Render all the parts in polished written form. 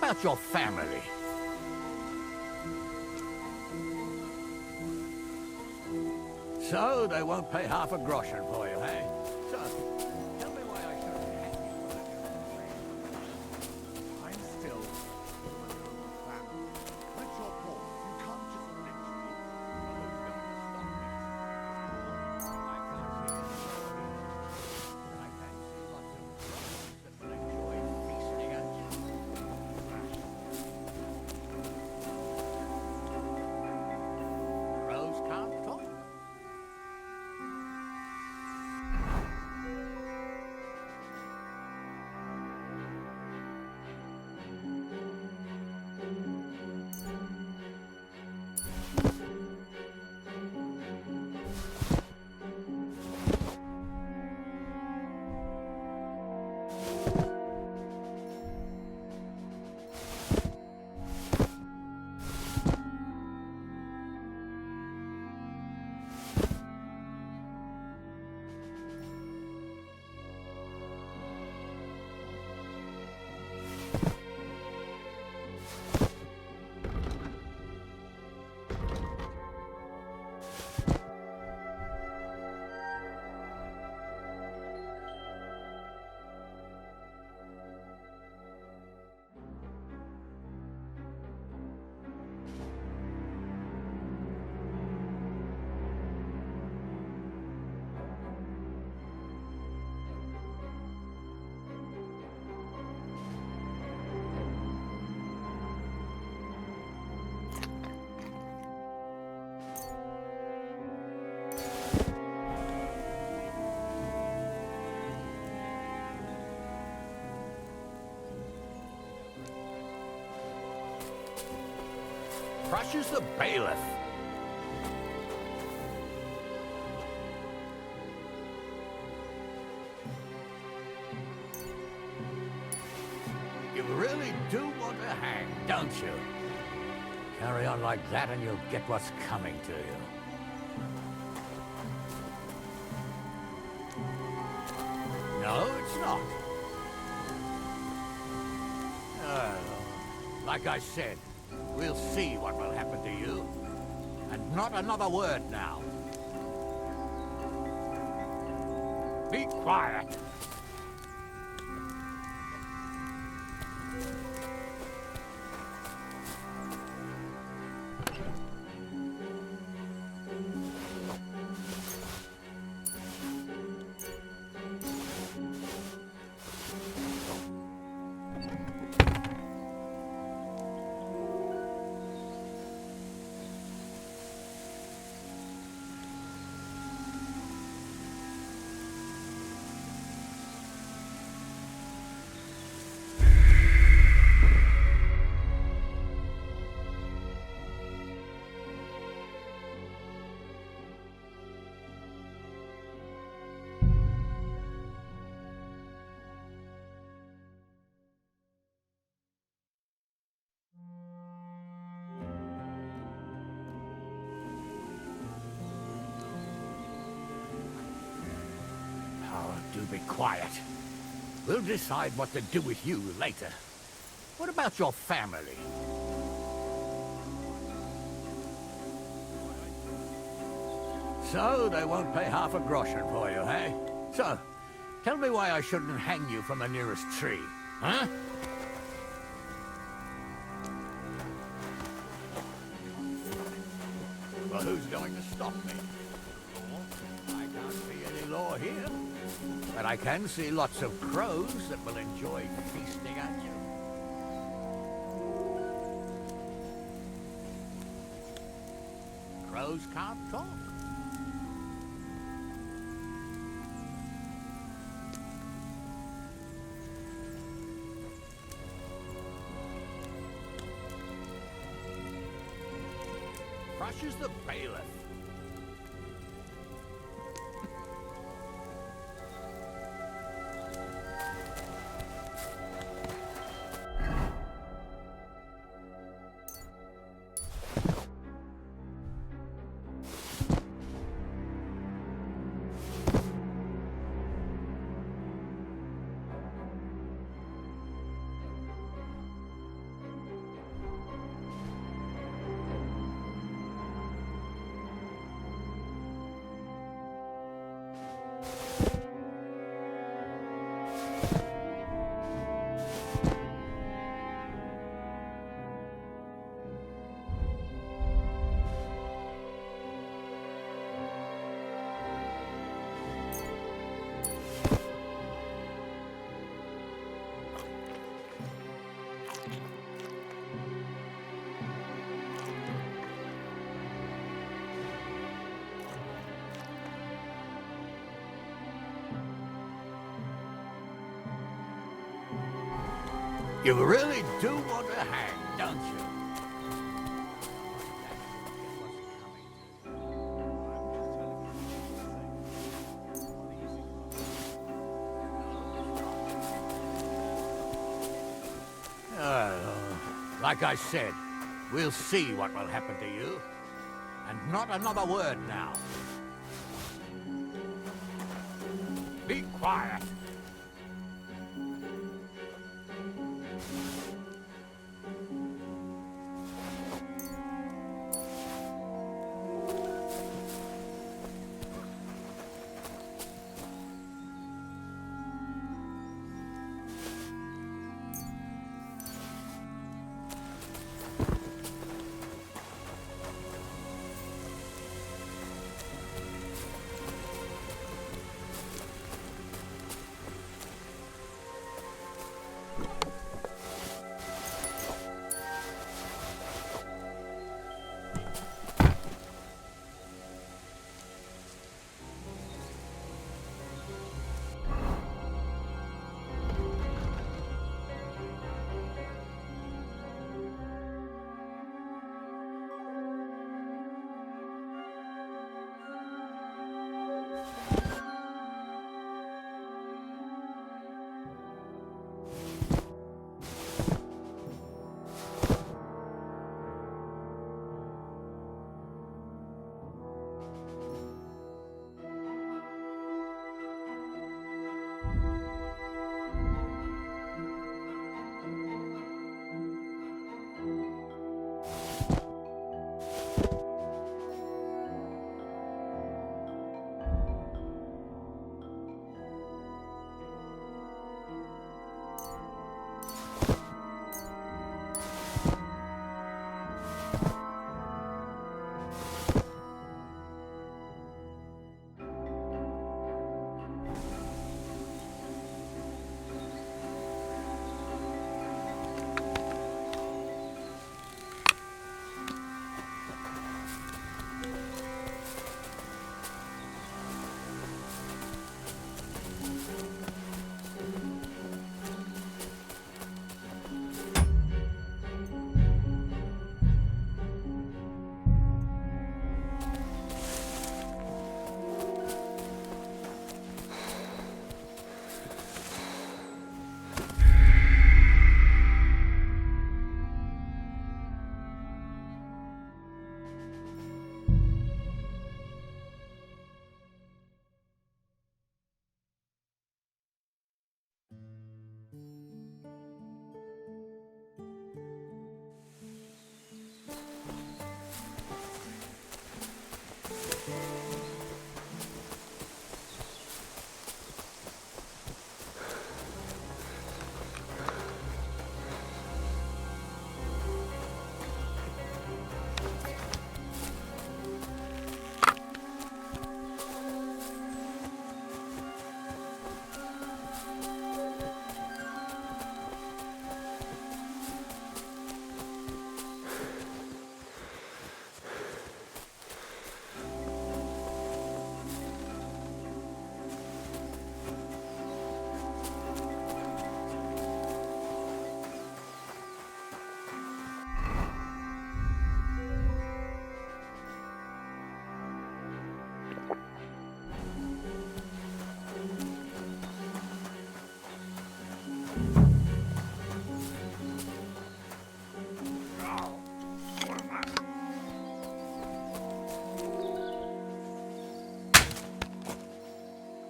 about your family? So they won't pay half a groschen for you, eh? So, tell me why I shouldn't hang you for that. I'm still family. What's your point? You can't just lynch me. Well, who's going to stop me? I can't see any more here. But I can see lots of crows that will enjoy feasting at you. Crows can't talk. Crushes the bailiff. You really do want to hang, don't you? Carry on like that and you'll get what's coming to you. No, it's not. Like I said, we'll see what will happen to you. And not another word now. Be quiet. Do be quiet. We'll decide what to do with you later. What about your family? So they won't pay half a groschen for you, eh? So, tell me why I shouldn't hang you from the nearest tree, huh? Well, who's going to stop me? I can't see any law here. But I can see lots of crows that will enjoy feasting at you. Crows can't talk. Crushes the bailiff. You really do want to hang, don't you? Like I said, we'll see what will happen to you. And not another word now. Be quiet.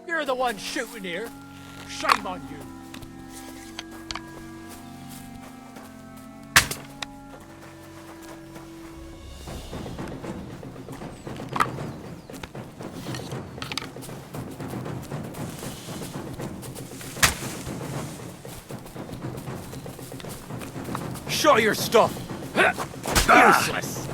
You're the one shooting here. Shame on you. Show your stuff. Useless.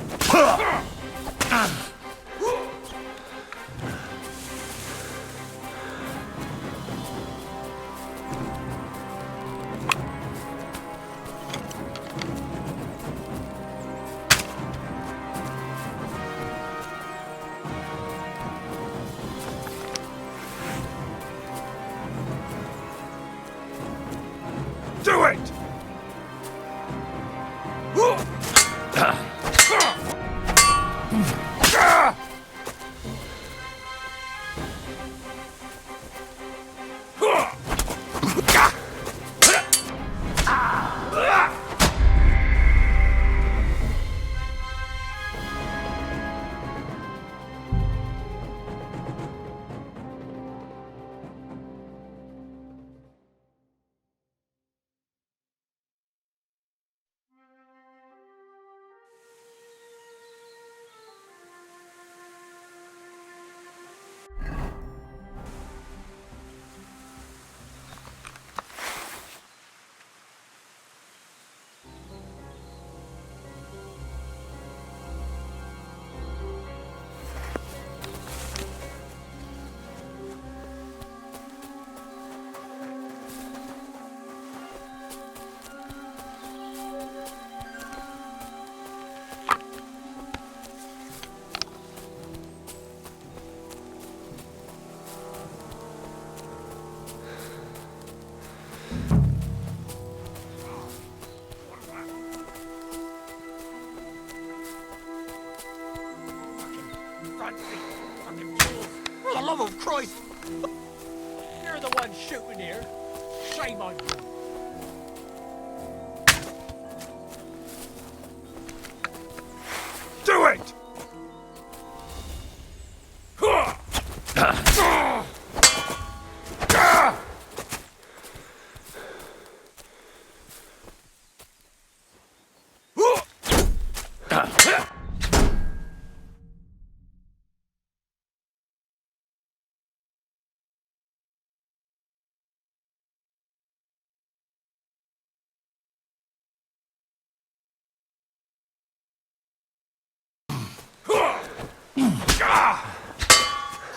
Do it! love of Christ! You're the one shooting here. Shame on you. Do it!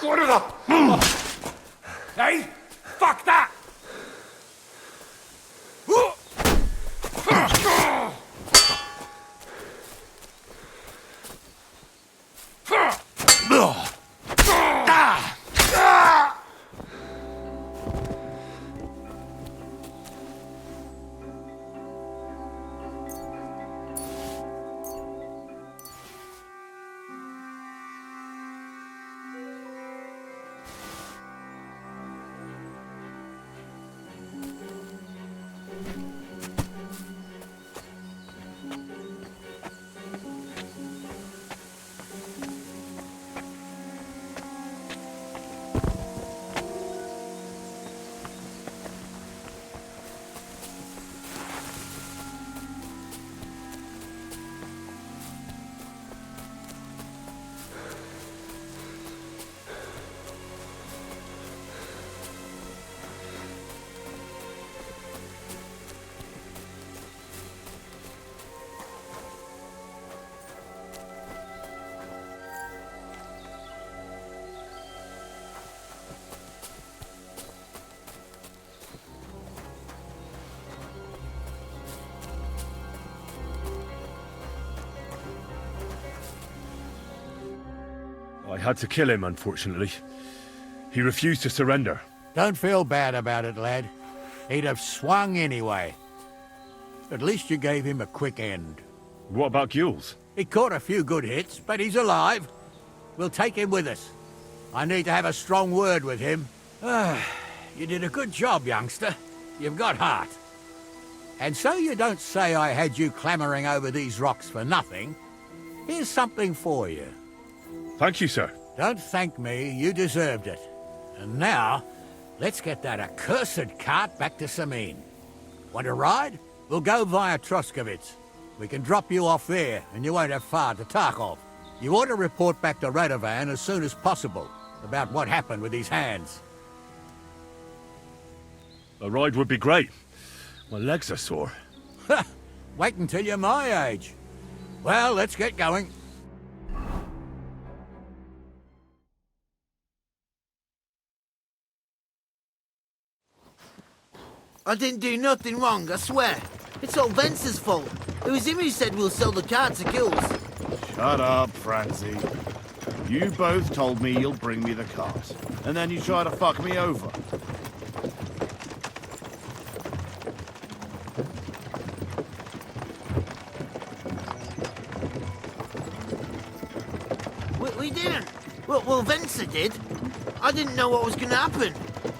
What it up? Hey, fuck that! I had to kill him, unfortunately. He refused to surrender. Don't feel bad about it, lad. He'd have swung anyway. At least you gave him a quick end. What about Gules? He caught a few good hits, but he's alive. We'll take him with us. I need to have a strong word with him. You did a good job, youngster. You've got heart. And so you don't say I had you clambering over these rocks for nothing. Here's something for you. Thank you, sir. Don't thank me, you deserved it. And now, let's get that accursed cart back to Sameen. Want a ride? We'll go via Troskovitz. We can drop you off there, and you won't have far to Tarkov. You ought to report back to Radovan as soon as possible about what happened with his hands. A ride would be great. My legs are sore. Wait until you're my age. Well, let's get going. I didn't do nothing wrong, I swear. It's all Vence's fault. It was him who said we'll sell the car to Gills. Shut up, Francie. You both told me you'll bring me the cart, and then you try to fuck me over. We didn't. Well, Vence did. I didn't know what was going to happen.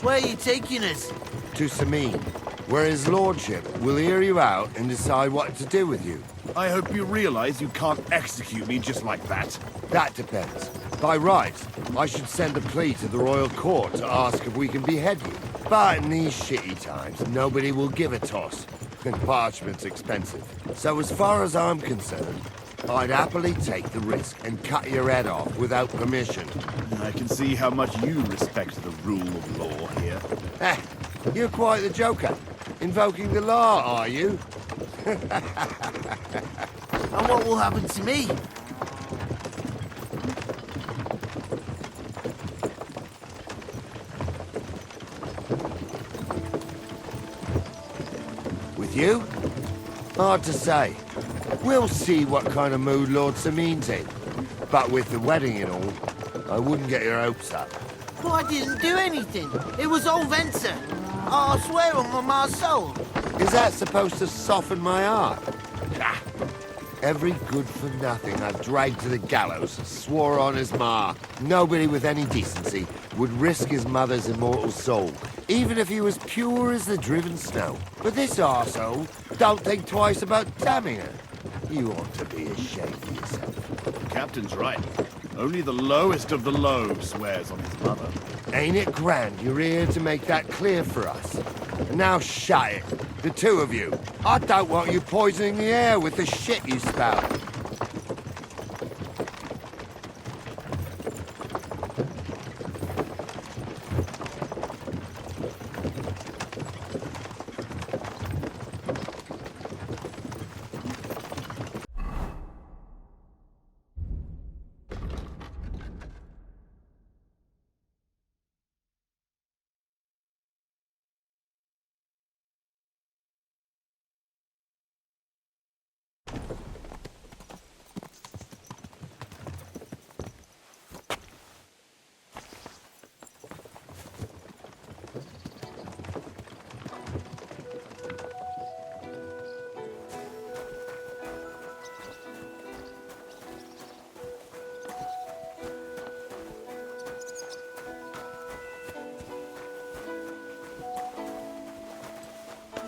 Where are you taking us? To Sameen, where his lordship will hear you out and decide what to do with you. I hope you realize you can't execute me just like that. That depends. By rights, I should send a plea to the royal court to ask if we can behead you. But in these shitty times, nobody will give a toss. And parchment's expensive. So as far as I'm concerned, I'd happily take the risk and cut your head off without permission. I can see how much you respect the rule of law here. Eh, you're quite the joker. Invoking the law, are you? And what will happen to me? With you? Hard to say. We'll see what kind of mood Lord Sameen's in. But with the wedding and all, I wouldn't get your hopes up. Well, I didn't do anything. It was all Vence. I swear on my soul. Is that supposed to soften my heart? Ah, every good-for-nothing I've dragged to the gallows swore on his ma. Nobody with any decency would risk his mother's immortal soul, even if he was pure as the driven snow. But this arsehole don't think twice about damning her. You ought to be ashamed of yourself. The captain's right. Only the lowest of the low swears on his mother. Ain't it grand you're here to make that clear for us? And now shut it, the two of you. I don't want you poisoning the air with the shit you spout.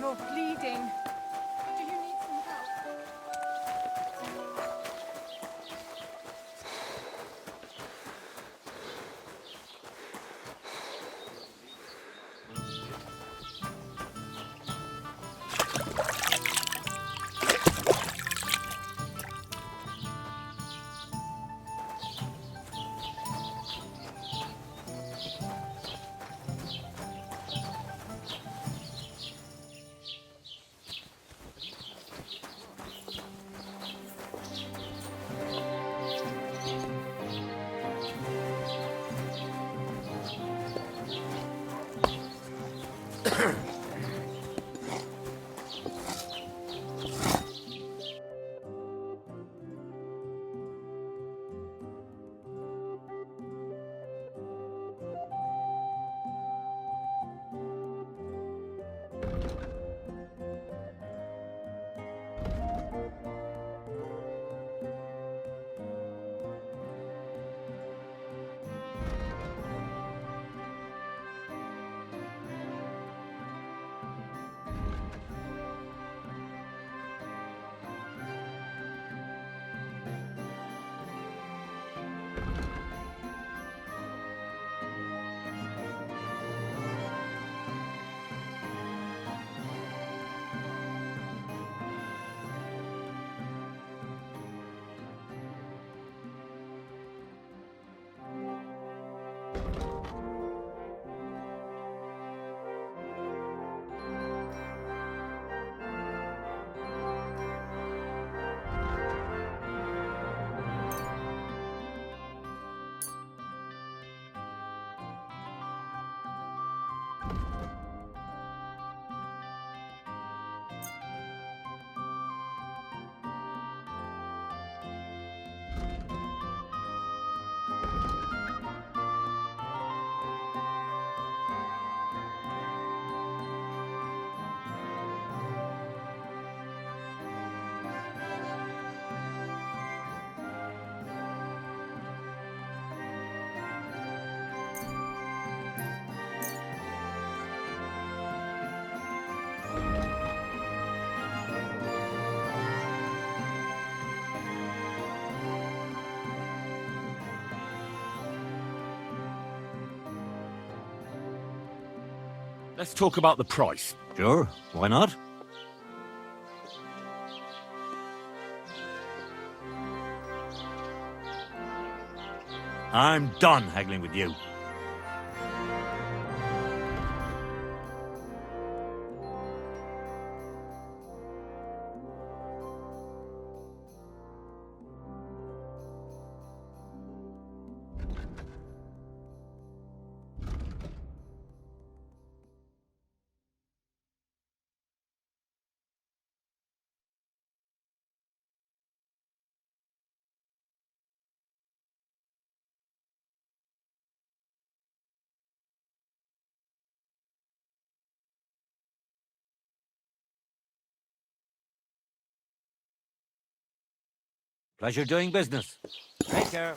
You're bleeding. Do you need some help? Let's talk about the price. Sure, why not? I'm done haggling with you. Pleasure doing business. Take care.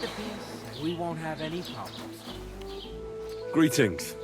the peace, and we won't have any problems. Greetings.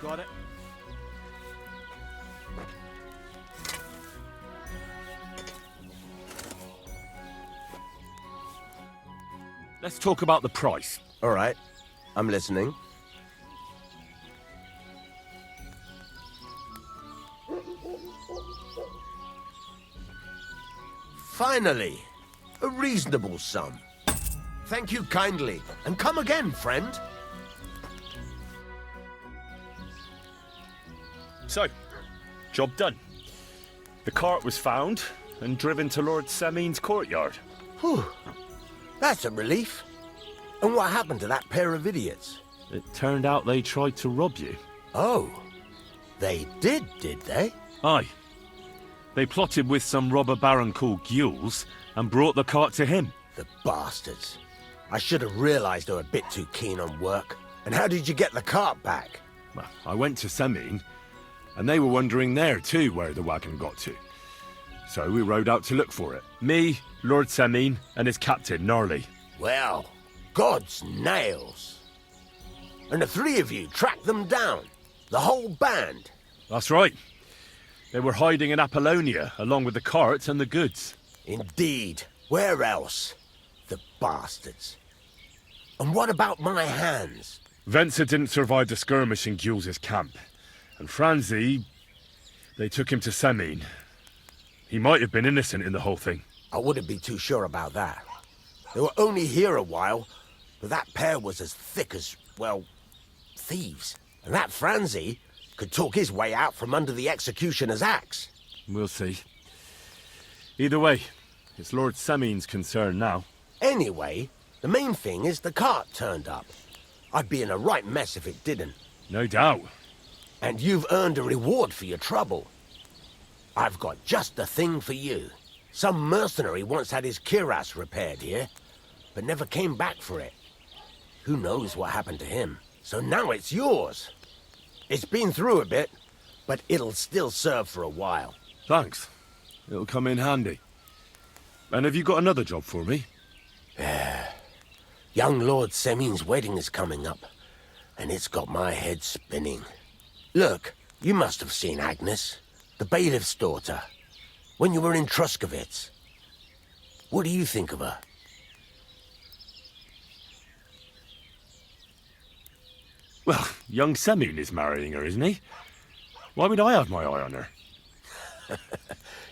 Got it? Let's talk about the price. All right. I'm listening. Finally! A reasonable sum. Thank you kindly, and come again, friend. So, job done. The cart was found and driven to Lord Semin's courtyard. Whew. That's a relief. And what happened to that pair of idiots? It turned out they tried to rob you. Oh, they did they? Aye. They plotted with some robber baron called Gules and brought the cart to him. The bastards. I should have realized they were a bit too keen on work. And how did you get the cart back? Well, I went to Semin, and they were wondering there too where the wagon got to. So we rode out to look for it. Me, Lord Semin, and his captain, Gnarly. Well, God's nails. And the three of you tracked them down? The whole band? That's right. They were hiding in Apollonia, along with the cart and the goods. Indeed. Where else? The bastards. And what about my hands? Venser didn't survive the skirmish in Gules' camp. And Franzi, they took him to Semin. He might have been innocent in the whole thing. I wouldn't be too sure about that. They were only here a while, but that pair was as thick as, well, thieves. And that Franzi could talk his way out from under the executioner's axe. We'll see. Either way, it's Lord Semin's concern now. Anyway, the main thing is the cart turned up. I'd be in a right mess if it didn't. No doubt. And you've earned a reward for your trouble. I've got just the thing for you. Some mercenary once had his cuirass repaired here, but never came back for it. Who knows what happened to him? So now it's yours. It's been through a bit, but it'll still serve for a while. Thanks. It'll come in handy. And have you got another job for me? Young Lord Semin's wedding is coming up, and it's got my head spinning. Look, you must have seen Agnes, the bailiff's daughter, when you were in Truskovitz. What do you think of her? Well, young Semin is marrying her, isn't he? Why would I have my eye on her?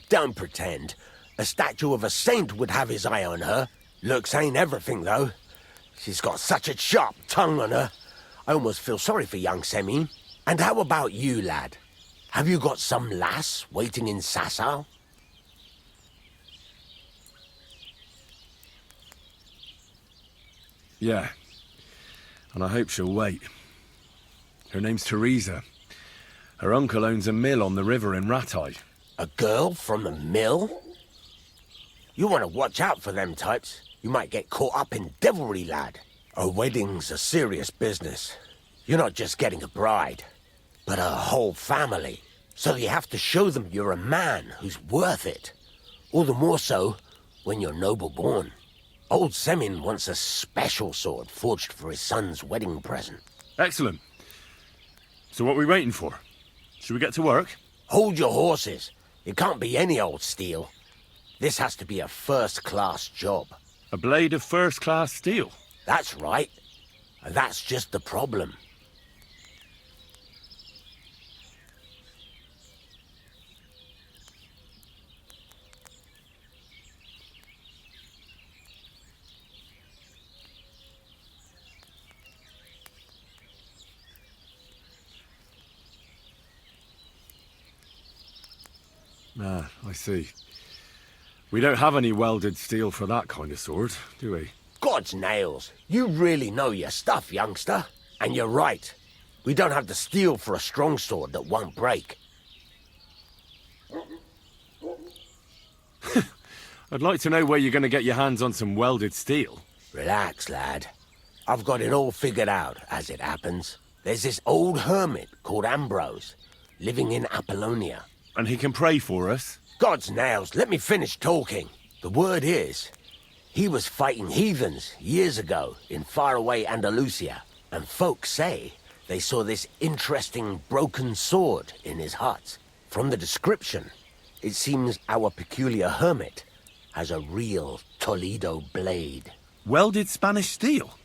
Don't pretend. A statue of a saint would have his eye on her. Looks ain't everything, though. She's got such a sharp tongue on her. I almost feel sorry for young Semin. And how about you, lad? Have you got some lass waiting in Sasau? Yeah. And I hope she'll wait. Her name's Teresa. Her uncle owns a mill on the river in Ratai. A girl from the mill? You want to watch out for them types. You might get caught up in devilry, lad. A wedding's a serious business. You're not just getting a bride, but a whole family. So you have to show them you're a man who's worth it. All the more so when you're noble-born. Old Semin wants a special sword forged for his son's wedding present. Excellent. So what are we waiting for? Should we get to work? Hold your horses. It can't be any old steel. This has to be a first-class job. A blade of first-class steel? That's right. And that's just the problem. Ah, I see. We don't have any welded steel for that kind of sword, do we? God's nails. You really know your stuff, youngster. And you're right. We don't have the steel for a strong sword that won't break. I'd like to know where you're going to get your hands on some welded steel. Relax, lad. I've got it all figured out, as it happens. There's this old hermit called Ambrose, living in Apollonia. And he can pray for us? God's nails, let me finish talking. The word is, he was fighting heathens years ago in faraway Andalusia, and folks say they saw this interesting broken sword in his hut. From the description, it seems our peculiar hermit has a real Toledo blade. Welded Spanish steel?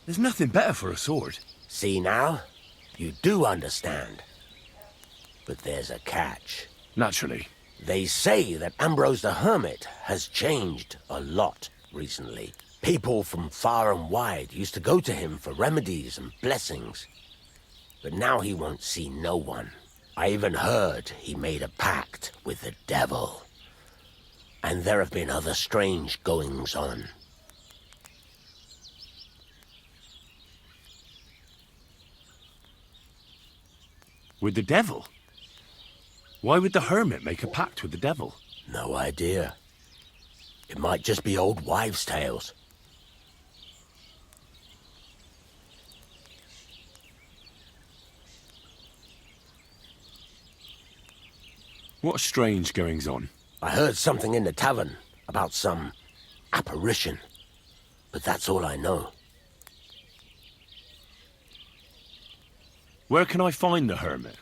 There's nothing better for a sword. See now? You do understand. But there's a catch. Naturally. They say that Ambrose the Hermit has changed a lot recently. People from far and wide used to go to him for remedies and blessings. But now he won't see no one. I even heard he made a pact with the devil. And there have been other strange goings-on. With the devil? Why would the hermit make a pact with the devil? No idea. It might just be old wives' tales. What strange goings-on? I heard something in the tavern about some apparition, but that's all I know. Where can I find the hermit?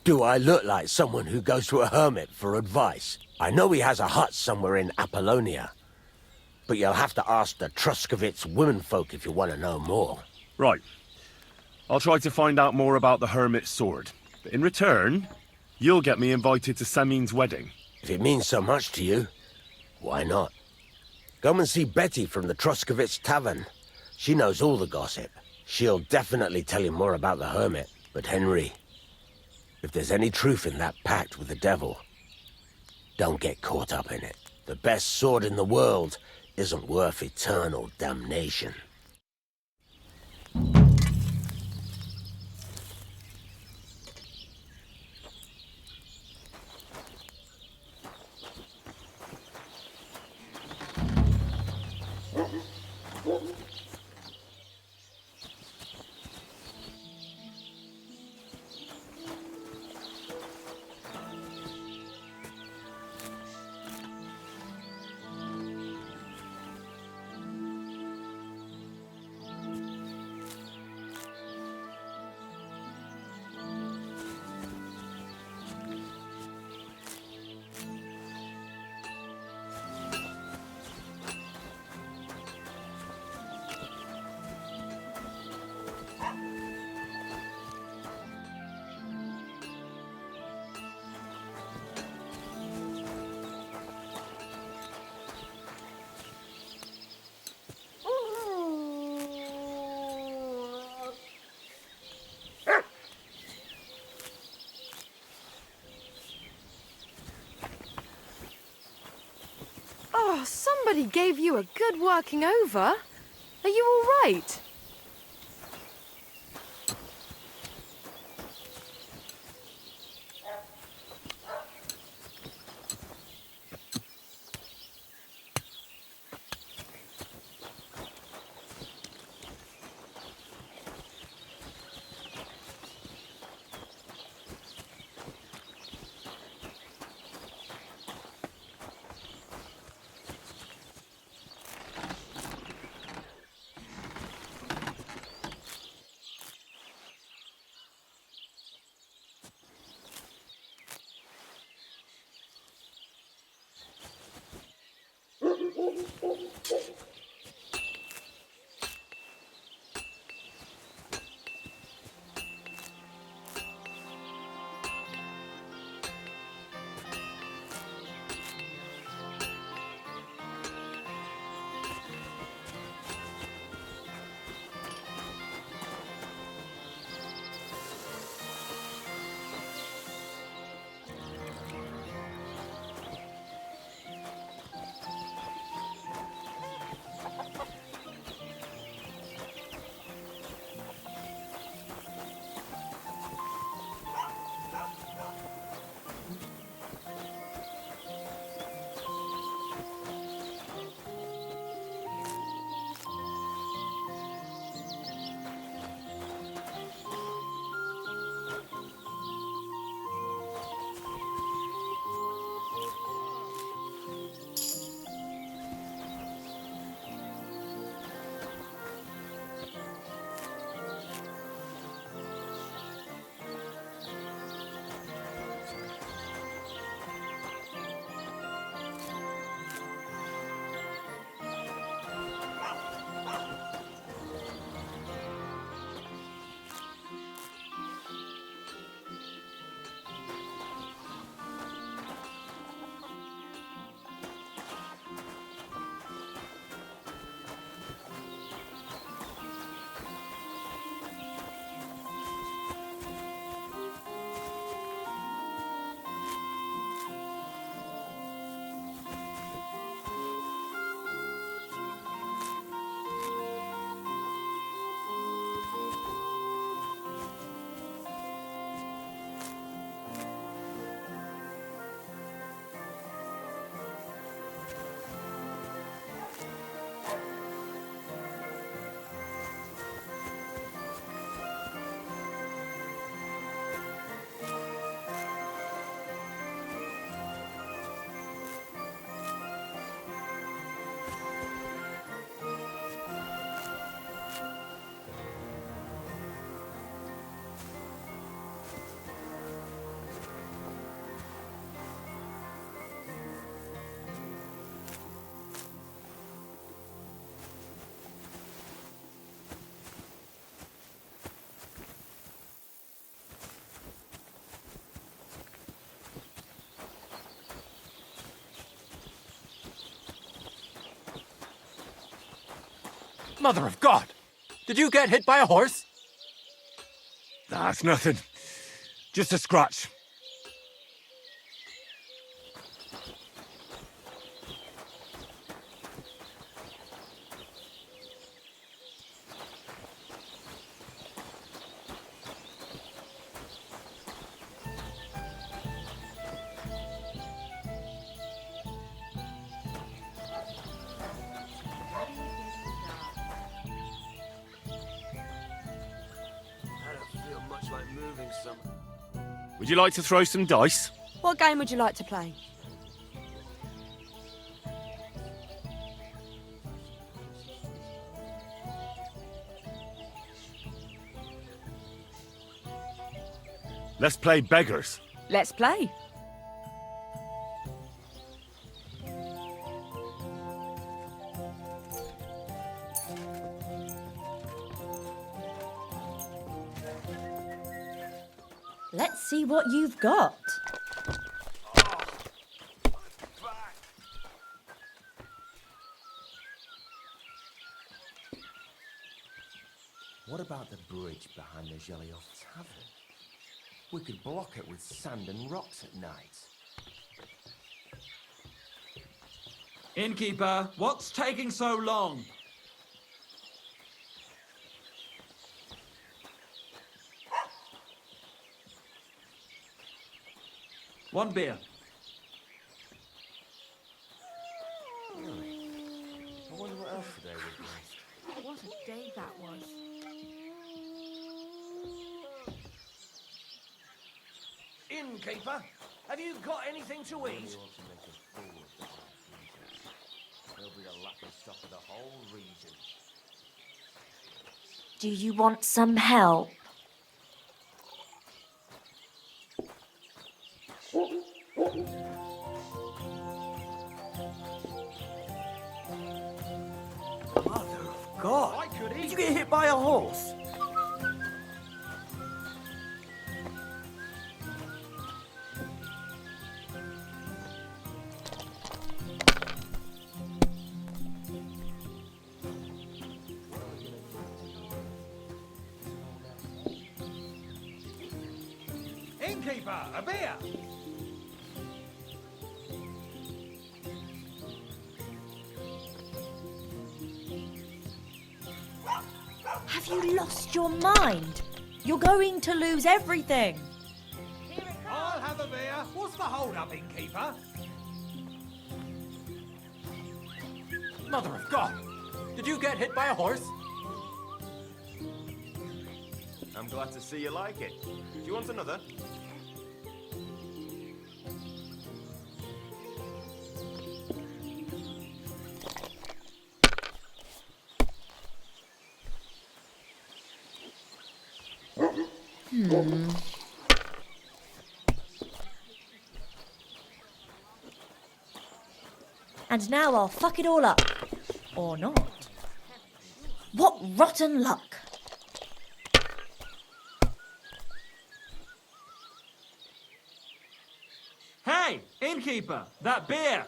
Do I look like someone who goes to a hermit for advice? I know he has a hut somewhere in Apollonia, but you'll have to ask the Truscovitz womenfolk if you want to know more. Right. I'll try to find out more about the hermit's sword. But in return, you'll get me invited to Semin's wedding. If it means so much to you, why not? Come and see Betty from the Truscovitz Tavern. She knows all the gossip. She'll definitely tell you more about the hermit. But Henry, if there's any truth in that pact with the devil, don't get caught up in it. The best sword in the world isn't worth eternal damnation. Oh, somebody gave you a good working over. Are you all right? Mother of God! Did you get hit by a horse? That's nothing. Just a scratch. I don't feel much like moving some. Would you like to throw some dice? What game would you like to play? Let's play beggars. Let's play. Let's see what you've got. What about the bridge behind the Jolly Off Tavern? We could block it with sand and rocks at night. Innkeeper, what's taking so long? One beer. I wonder what else today would be. What a day that was. Innkeeper, have you got anything to eat? They'll be the laughing stock of the whole region. Do you want some help? Mother of God! Did you get hit by a horse? Innkeeper, a beer! Have you lost your mind? You're going to lose everything. I'll have a beer. What's the hold-up, innkeeper? Mother of God! Did you get hit by a horse? I'm glad to see you like it. Do you want another? And now I'll fuck it all up. Or not. What rotten luck. Hey, innkeeper, that beer!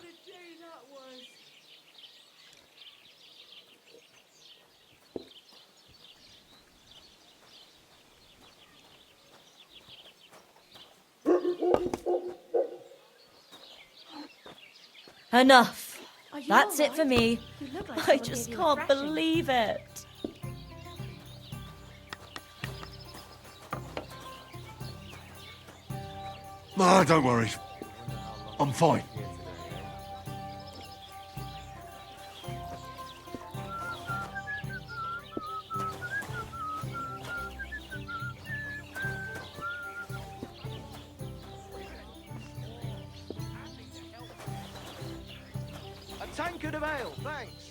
Enough. Are you That's all it for right? me. You look like I someone just gave you a can't thrashing. believe it. Ah, don't worry. I'm fine. A tankard of ale, thanks.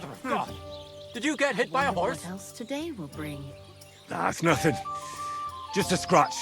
Mother of God! Did you get hit by a horse? What else today will bring? That's nothing. Just a scratch.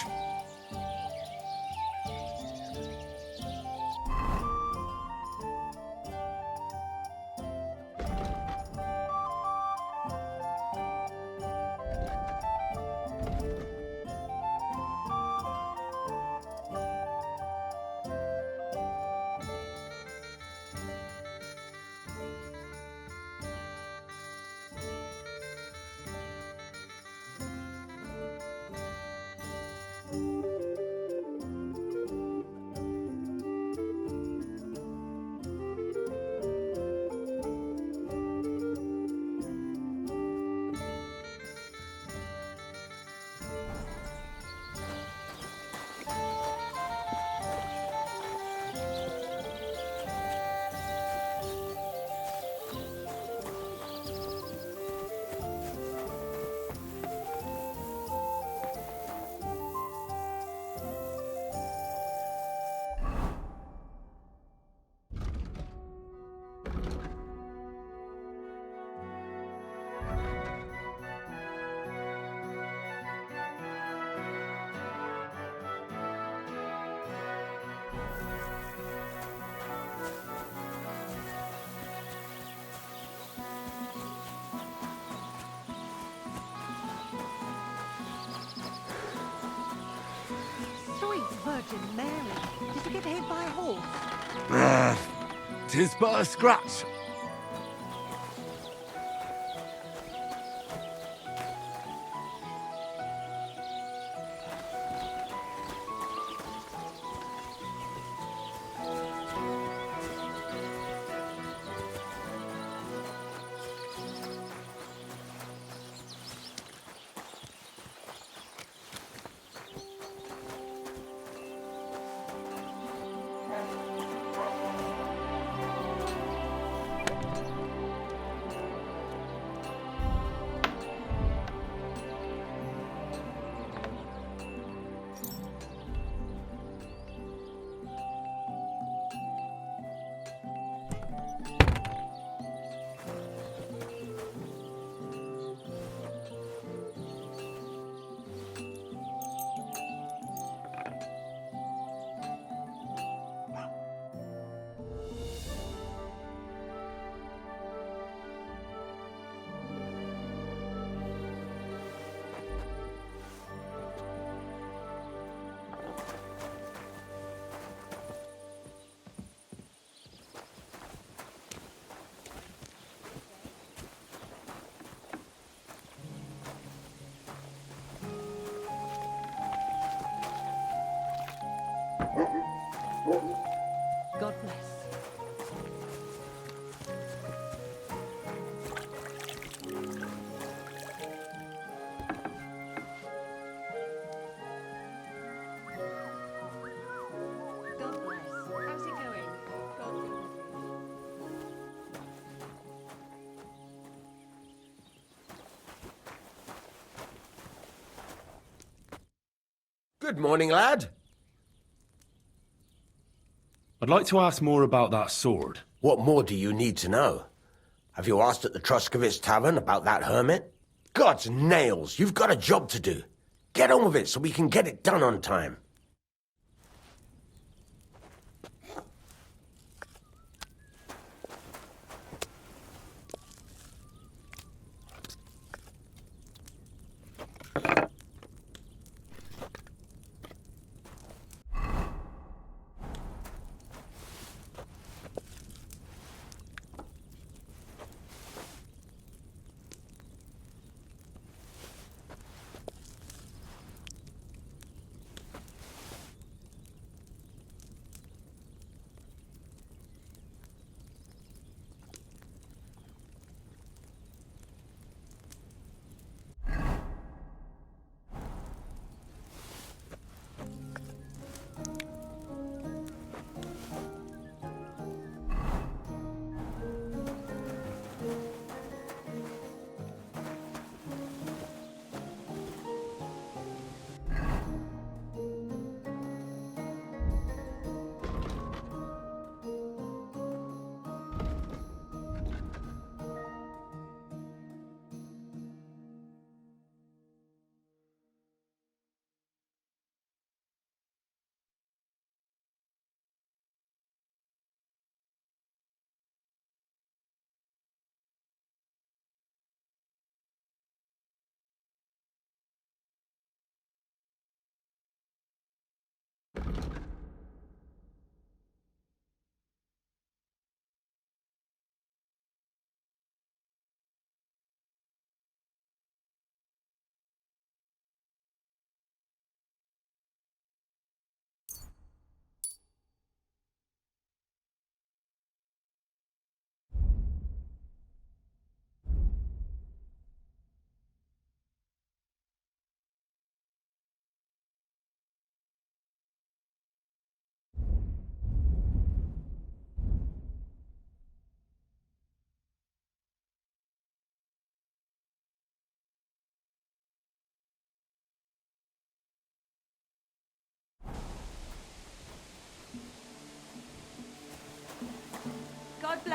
Sweet Virgin Mary. Did you get hit by a horse? Tis but a scratch. God bless. God bless. How's it going? God be with you. Good morning, lad. I'd like to ask more about that sword. What more do you need to know? Have you asked at the Truscovitz Tavern about that hermit? God's nails, you've got a job to do. Get on with it so we can get it done on time.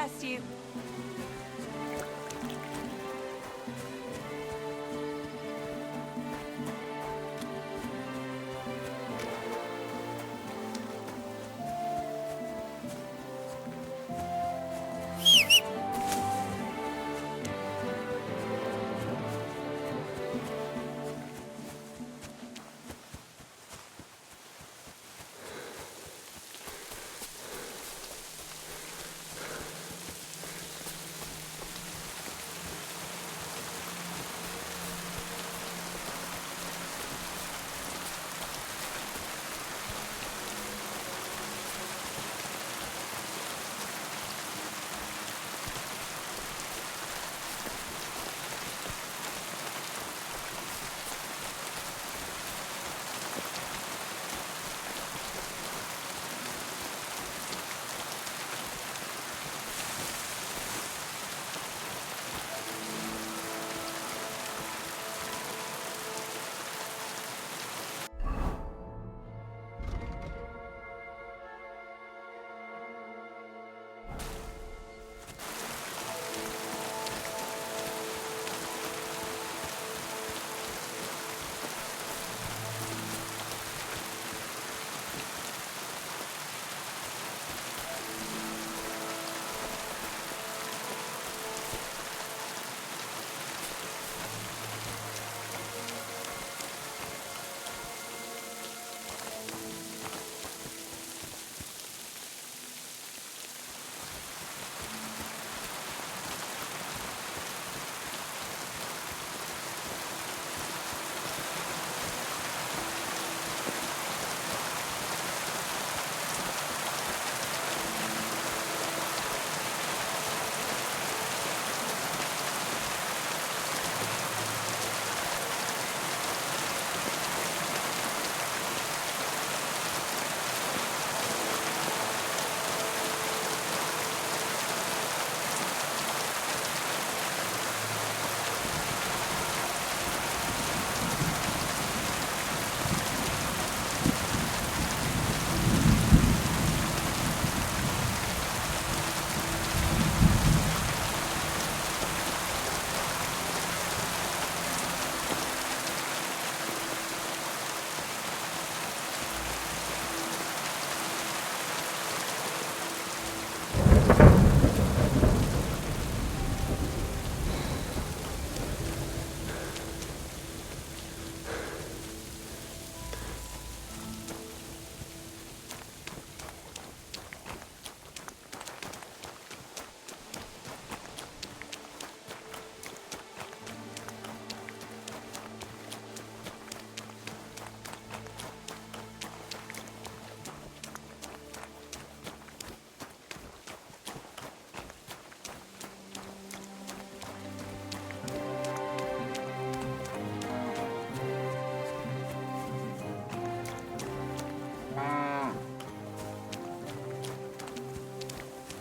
bless you.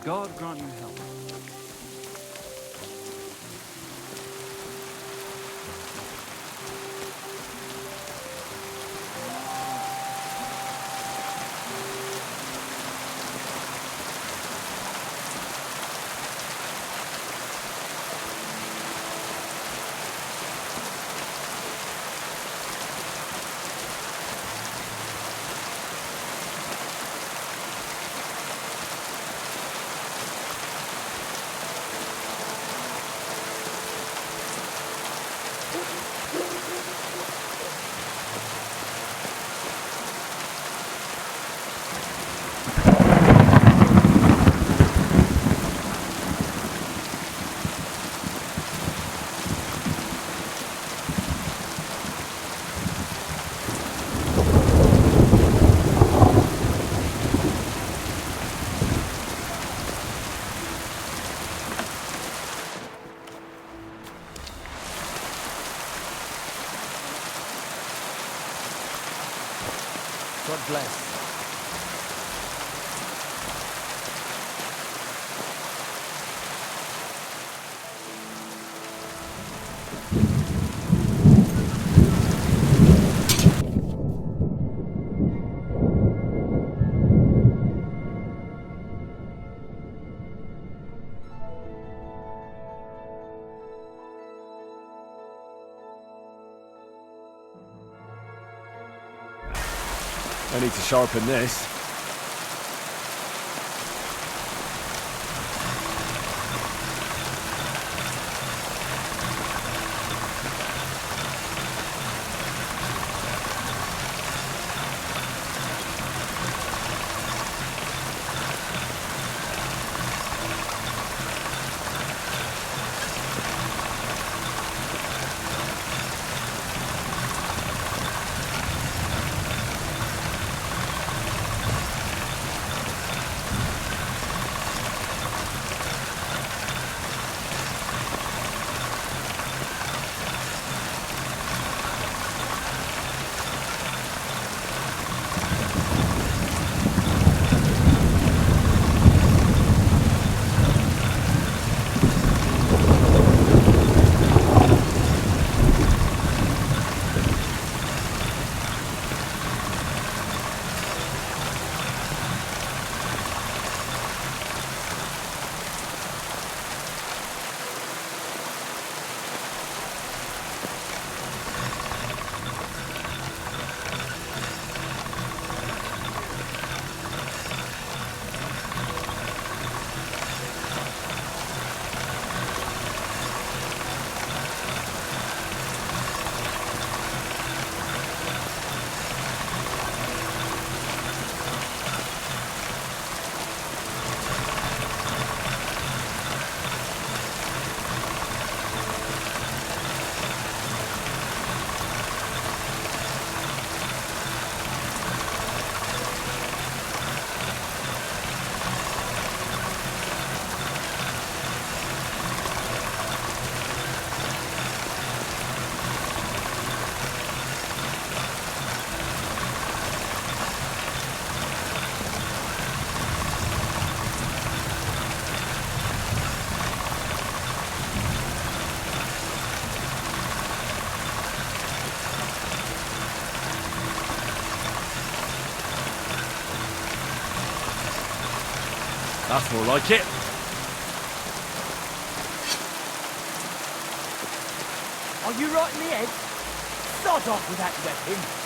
God grant you help. God bless. I need to sharpen this. That's more like it. Are you right in the head? Start off with that weapon.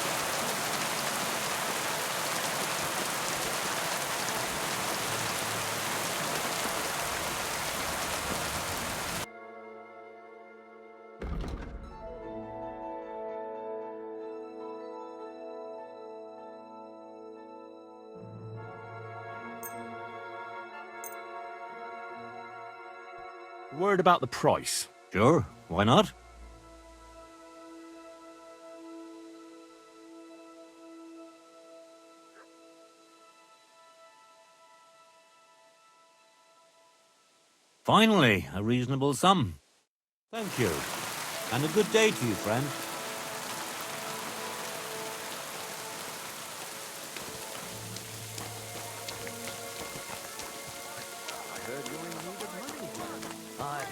Word about the price. Sure, why not? Finally, a reasonable sum. Thank you. And a good day to you, friend. Aye,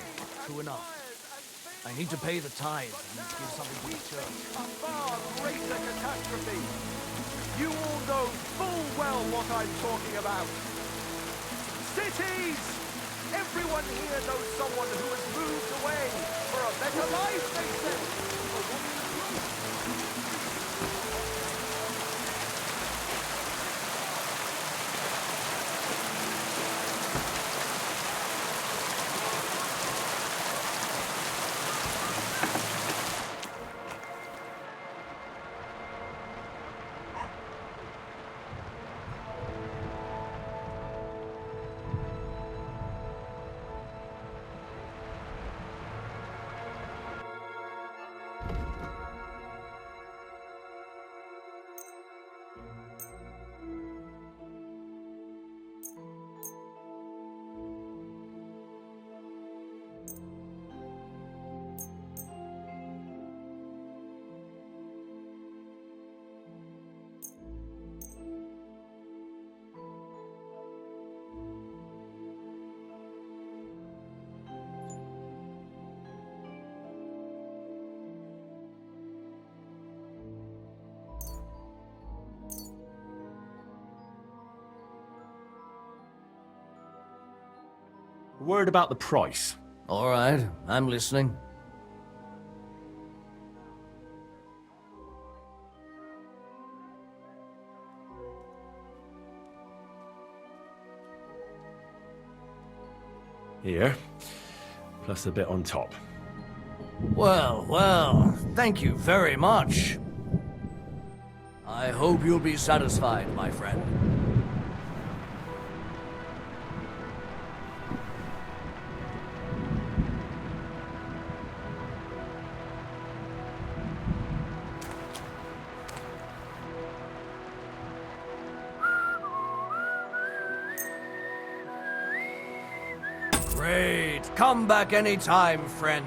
true enough. I need to pay the tithe and give something to the church. A far greater catastrophe. You all know full well what I'm talking about. Cities! Everyone here knows someone who has moved away for a better life, they say. Word about the price. All right, I'm listening. Here, plus a bit on top. Well, well, thank you very much. I hope you'll be satisfied, my friend. Great. Come back anytime, friend.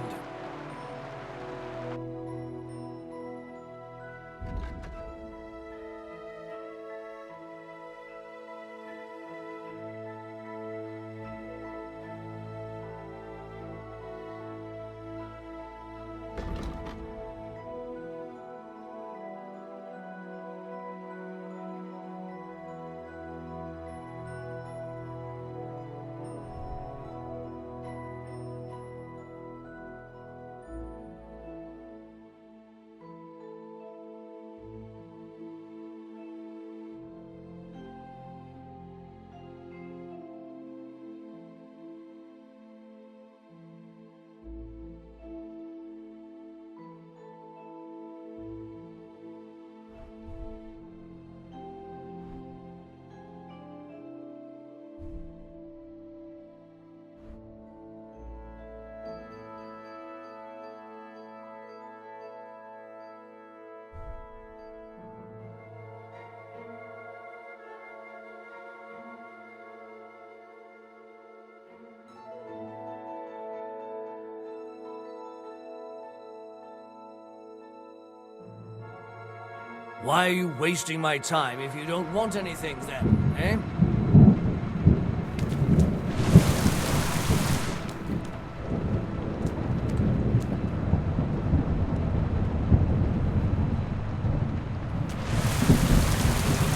Why are you wasting my time if you don't want anything then, eh?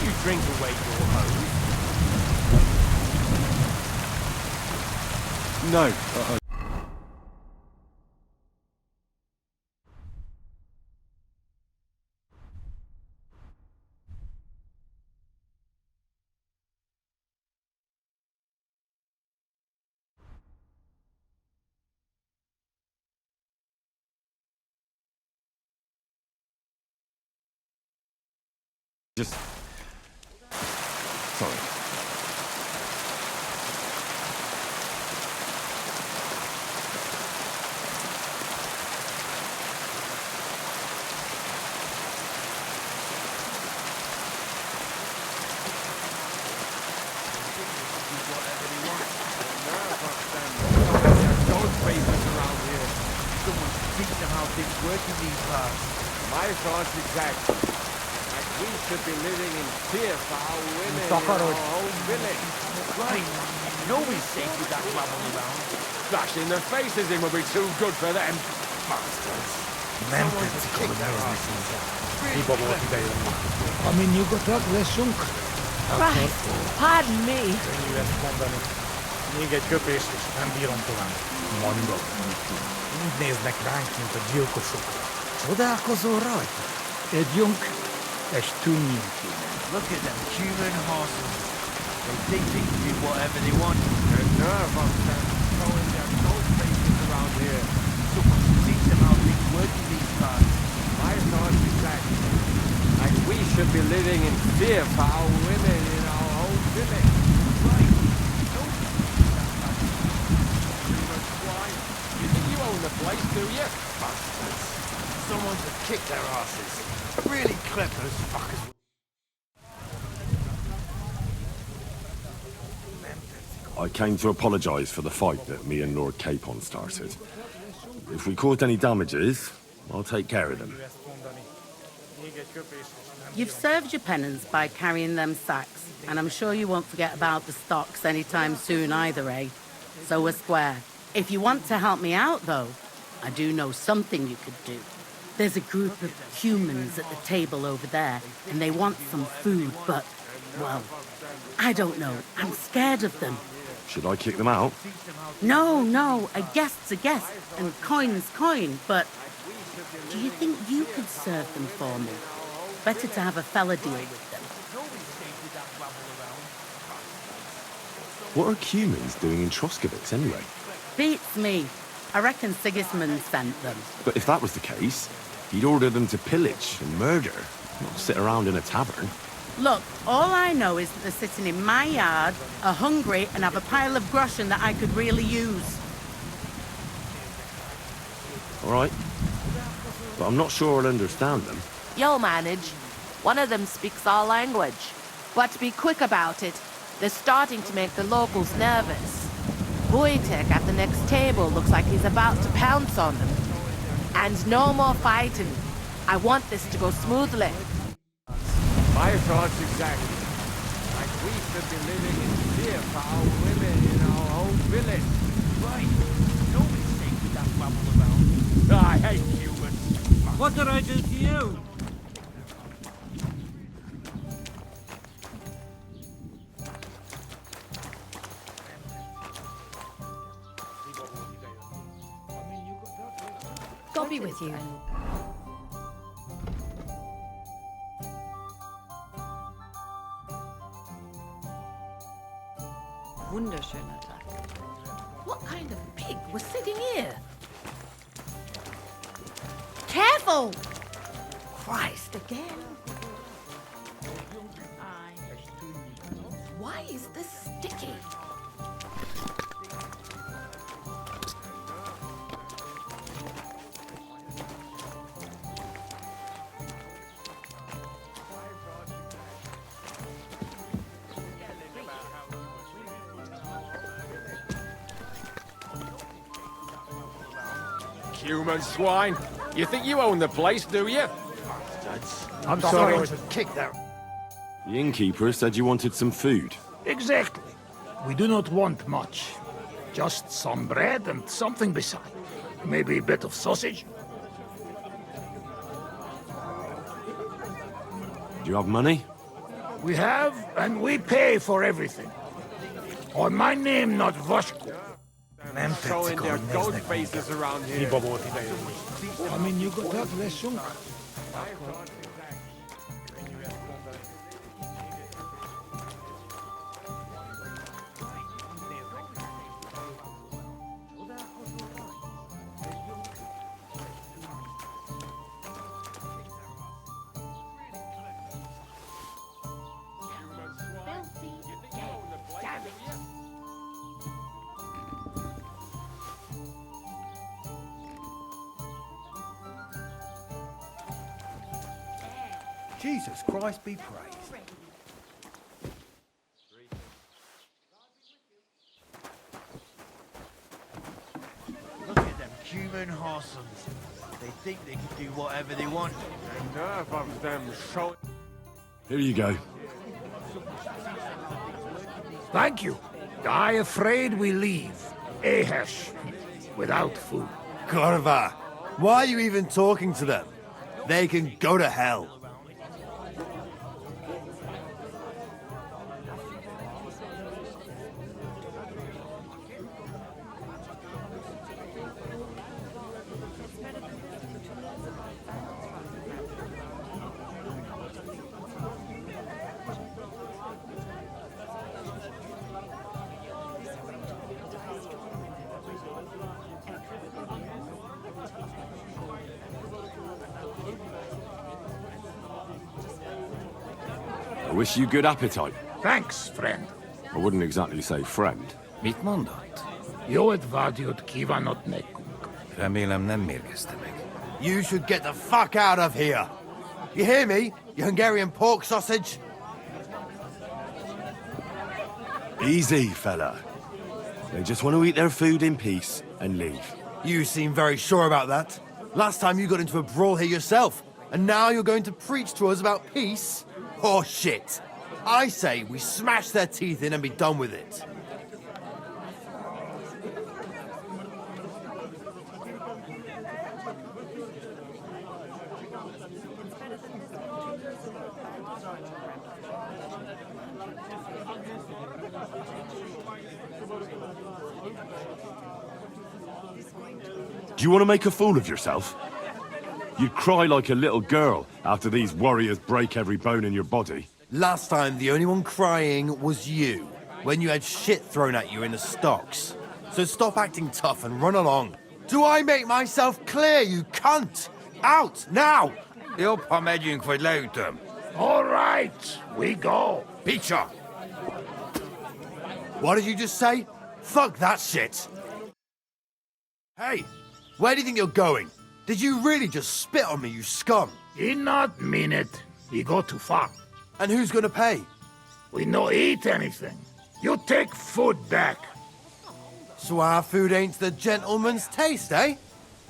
You drink away your hose. No. Just... Sorry. My thoughts exactly. Like we should be living in fear for our women in our own village. Right. Nobody's safe with that rabble around. Flashing their faces in will be too good for them. Bastards. Someone to kick their asses. Right. Pardon me. Még egy köpés, és nem bírom tovább. Mondom. Úgy néznek ránk, mint a gyilkosokra. Csodálkozol rajta? Együnk, és tűnjünk innen. Look at them human horses. They think they can do whatever they want. The nerve of them throwing their cold faces around here. Someone should teach them how things work in these parts. My thoughts exactly. Like we should be living in fear for our women in our own village. Right. You think you own the place, do you? Bastards. Someone to kick their asses. Really clever as fuckers. I came to apologise for the fight that me and Lord Capon started. If we caused any damages, I'll take care of them. You've served your penance by carrying them sacks, and I'm sure you won't forget about the stocks anytime soon either, eh? So we're square. If you want to help me out, though, I do know something you could do. There's a group of humans at the table over there, and they want some food, but, well, I don't know. I'm scared of them. Should I kick them out? No, a guest's a guest, and coin's coin, but do you think you could serve them for me? Better to have a fella deal with them. What are humans doing in Troskovitz, anyway? Beats me. I reckon Sigismund sent them. But if that was the case, he'd order them to pillage and murder, not sit around in a tavern. Look, all I know is that they're sitting in my yard, are hungry, and have a pile of groschen that I could really use. All right. But I'm not sure I'll understand them. You'll manage. One of them speaks our language. But be quick about it. They're starting to make the locals nervous. Wojtek at the next table looks like he's about to pounce on them. And no more fighting. I want this to go smoothly. My thoughts exactly. Like we should be living in fear for our women in our own village. Right. No mistake with that bubble about. I hate humans. What did I do to you? God be with you. Wunderschöner Tag. What kind of pig was sitting here? Careful! Christ again. Why is this sticky? Human swine. You think you own the place, do you? I'm sorry to kick that. The innkeeper said you wanted some food. Exactly. We do not want much. Just some bread and something beside. Maybe a bit of sausage. Do you have money? We have, and we pay for everything. On my name, not Voshko. Showing their goat faces around here. I mean, you got that lesson. Jesus Christ be praised. Look at them human horsons. They think they can do whatever they want. The nerve of them showing. Here you go. Thank you. I afraid we leave. Ahesh. Without food. Corva, why are you even talking to them? They can go to hell. I wish you good appetite. Thanks, friend. I wouldn't exactly say friend. Mit mondott? Jót vágyott kívánott nekünk. Remélem nem mérgezte meg. You should get the fuck out of here. You hear me, you Hungarian pork sausage? Easy, fella. They just want to eat their food in peace and leave. You seem very sure about that. Last time you got into a brawl here yourself, and now you're going to preach to us about peace? Oh shit. I say we smash their teeth in and be done with it. Do you want to make a fool of yourself? You'd cry like a little girl after these warriors break every bone in your body. Last time, the only one crying was you, when you had shit thrown at you in the stocks. So stop acting tough and run along. Do I make myself clear, you cunt? Out, now! Jobb ha megyünk, vagy leütöm. All right, we go. Picsa! What did you just say? Fuck that shit. Hey, where do you think you're going? Did you really just spit on me, you scum? He not mean it. He go too far. And who's gonna pay? We no eat anything. You take food back. So our food ain't the gentleman's taste, eh?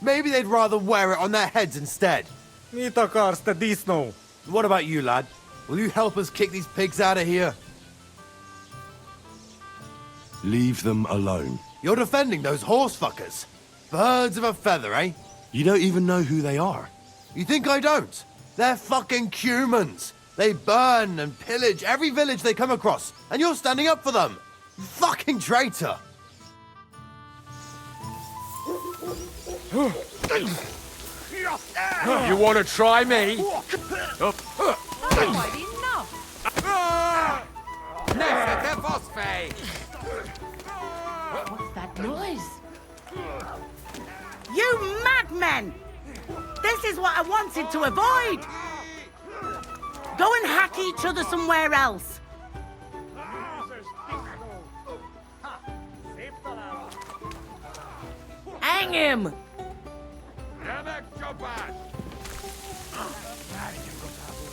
Maybe they'd rather wear it on their heads instead. Mit akarsz, te disznó? What about you, lad? Will you help us kick these pigs out of here? Leave them alone. You're defending those horse fuckers. Birds of a feather, eh? You don't even know who they are. You think I don't? They're fucking humans. They burn and pillage every village they come across, and you're standing up for them. You fucking traitor. You want to try me? Quite enough. What's that noise? You madmen! This is what I wanted to avoid! Go and hack each other somewhere else. Hang him!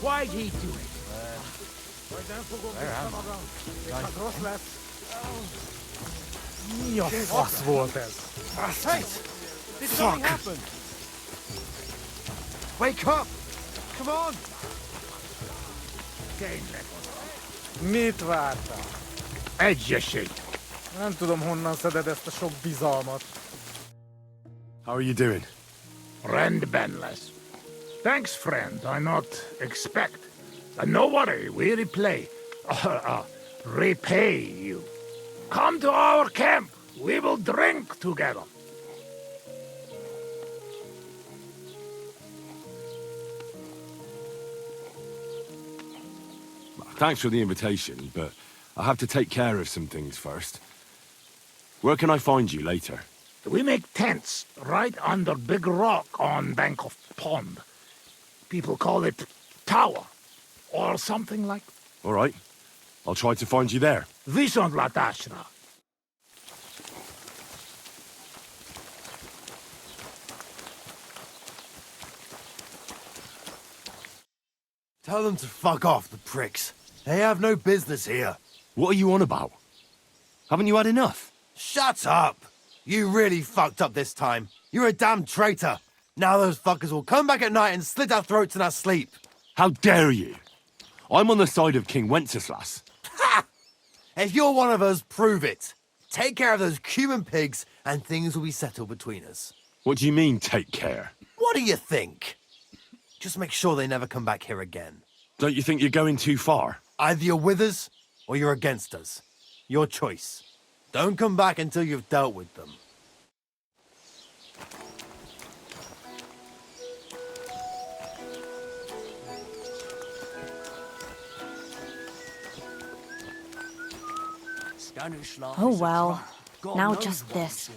Why'd he do it? Mi a fasz volt ez? Hey! Did something happen? Wake up! Come on! Mit vártál? Egyesség. Nem tudom, honnan szeded ezt a sok bizalmat. How are you doing? Rendben lesz. Thanks, friend. I not expect. No worry, we repay you. Come to our camp. We will drink together. Thanks for the invitation, but I have to take care of some things first. Where can I find you later? We make tents right under big rock on bank of pond. People call it tower, or something like. All right. I'll try to find you there. Viszontlátásra. Tell them to fuck off, the pricks. They have no business here. What are you on about? Haven't you had enough? Shut up! You really fucked up this time. You're a damn traitor. Now those fuckers will come back at night and slit our throats in our sleep. How dare you? I'm on the side of King Wenceslas. Ha! If you're one of us, prove it. Take care of those Cuban pigs and things will be settled between us. What do you mean, take care? What do you think? Just make sure they never come back here again. Don't you think you're going too far? Either you're with us, or you're against us. Your choice. Don't come back until you've dealt with them. Oh well. Now just this.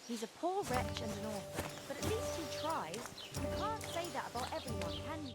He's a poor wretch and an orphan, but at least he tries. You can't say that about everyone, can you?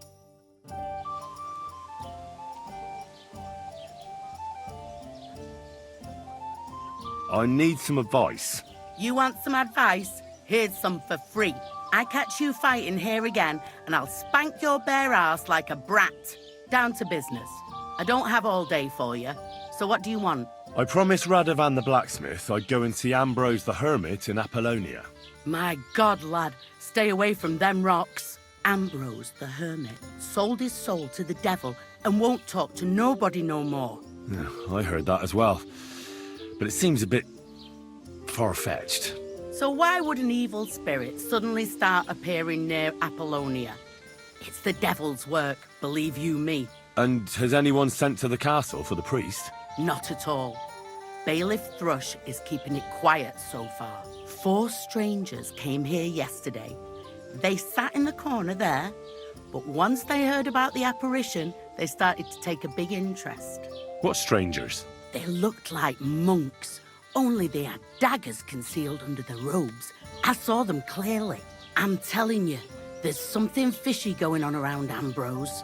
I need some advice. You want some advice? Here's some for free. I catch you fighting here again, and I'll spank your bare ass like a brat. Down to business. I don't have all day for you, so what do you want? I promised Radovan the blacksmith I'd go and see Ambrose the hermit in Apollonia. My God, lad, stay away from them rocks. Ambrose the hermit sold his soul to the devil and won't talk to nobody no more. I heard that as well. But it seems a bit far-fetched. So why would an evil spirit suddenly start appearing near Apollonia? It's the devil's work, believe you me. And has anyone sent to the castle for the priest? Not at all. Bailiff Thrush is keeping it quiet so far. 4 strangers came here yesterday. They sat in the corner there, but once they heard about the apparition, they started to take a big interest. What strangers? They looked like monks, Only they had daggers concealed under the robes. I saw them clearly. I'm telling you, there's something fishy going on around Ambrose.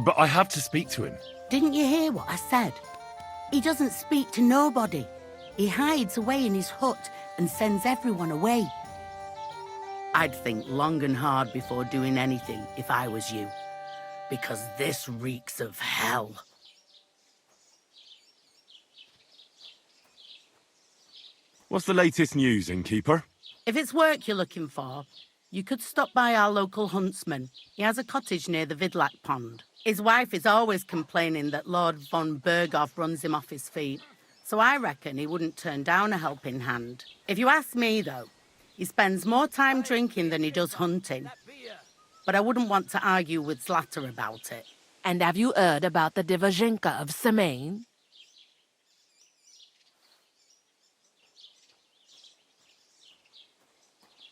But I have to speak to him. Didn't you hear what I said? He doesn't speak to nobody. He hides away in his hut and sends everyone away. I'd think long and hard before doing anything if I was you, because this reeks of hell. What's the latest news, innkeeper? If it's work you're looking for, you could stop by our local huntsman. He has a cottage near the Vidlac pond. His wife is always complaining that Lord von Berghoff runs him off his feet, so I reckon he wouldn't turn down a helping hand. If you ask me, though, he spends more time drinking than he does hunting. But I wouldn't want to argue with Zlata about it. And have you heard about the Divozhenka of Semaine?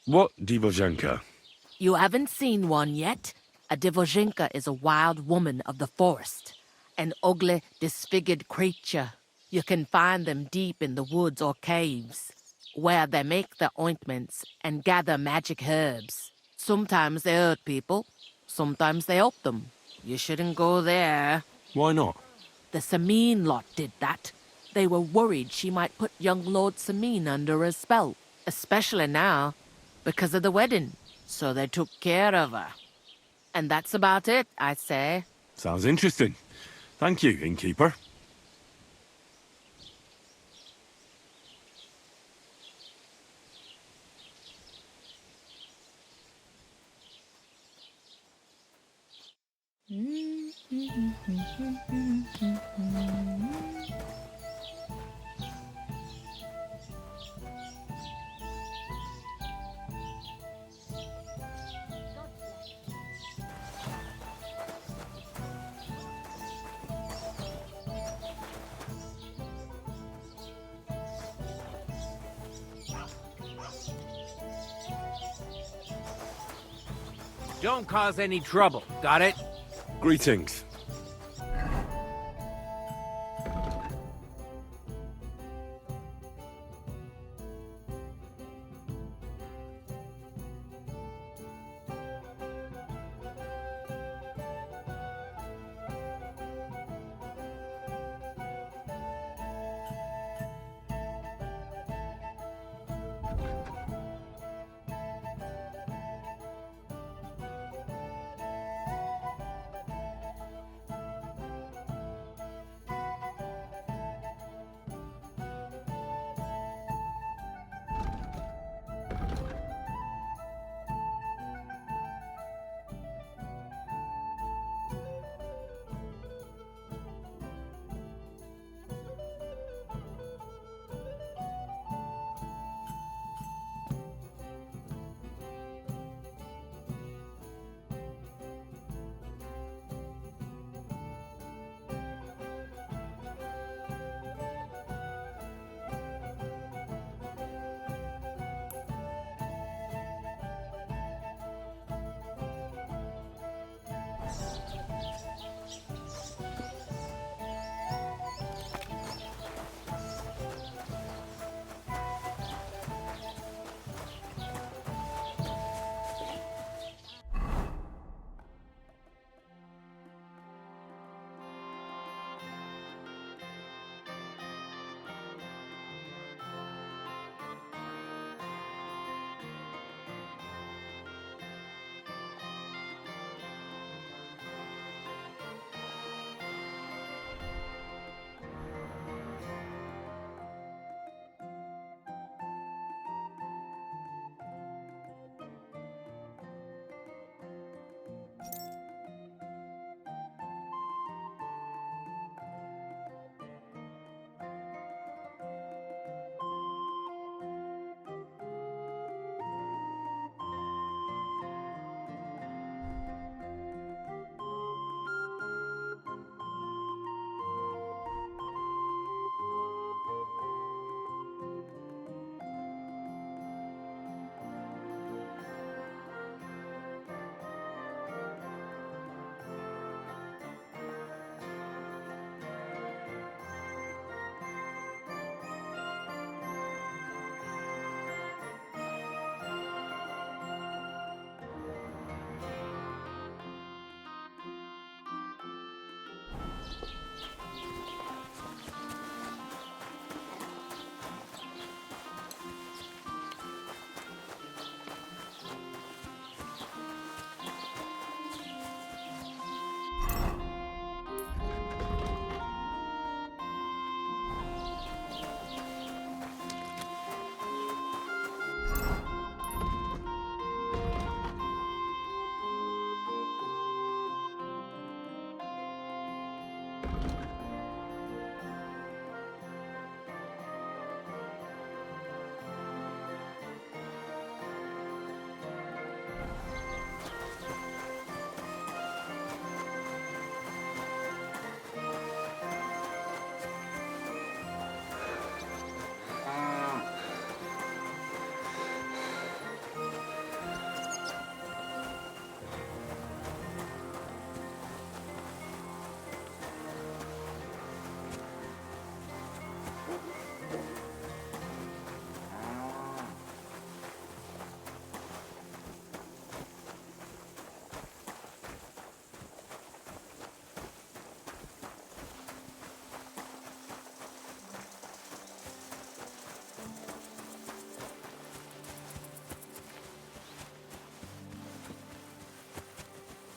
What Divozhenka? You haven't seen one yet? A Divozhenka is a wild woman of the forest. An ugly, disfigured creature. You can find them deep in the woods or caves, where they make their ointments and gather magic herbs. Sometimes they hurt people, sometimes they help them. You shouldn't go there. Why not? The Samine lot did that. They were worried she might put young Lord Samine under a spell, especially now, because of the wedding. So they took care of her. And that's about it, I'd say. Sounds interesting. Thank you, innkeeper. Don't cause any trouble, got it? Greetings.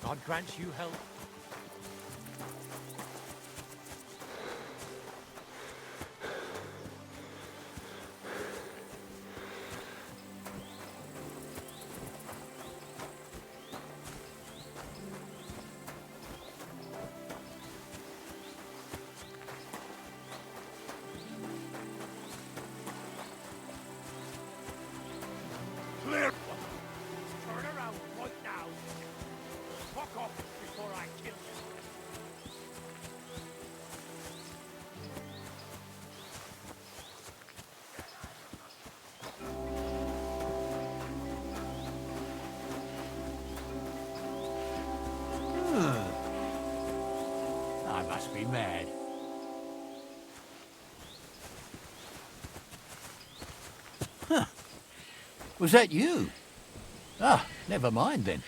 God grant you health. Clear! Turn around right now. Fuck off before I kill you. I must be mad. Huh. Was that you? Ah, never mind then.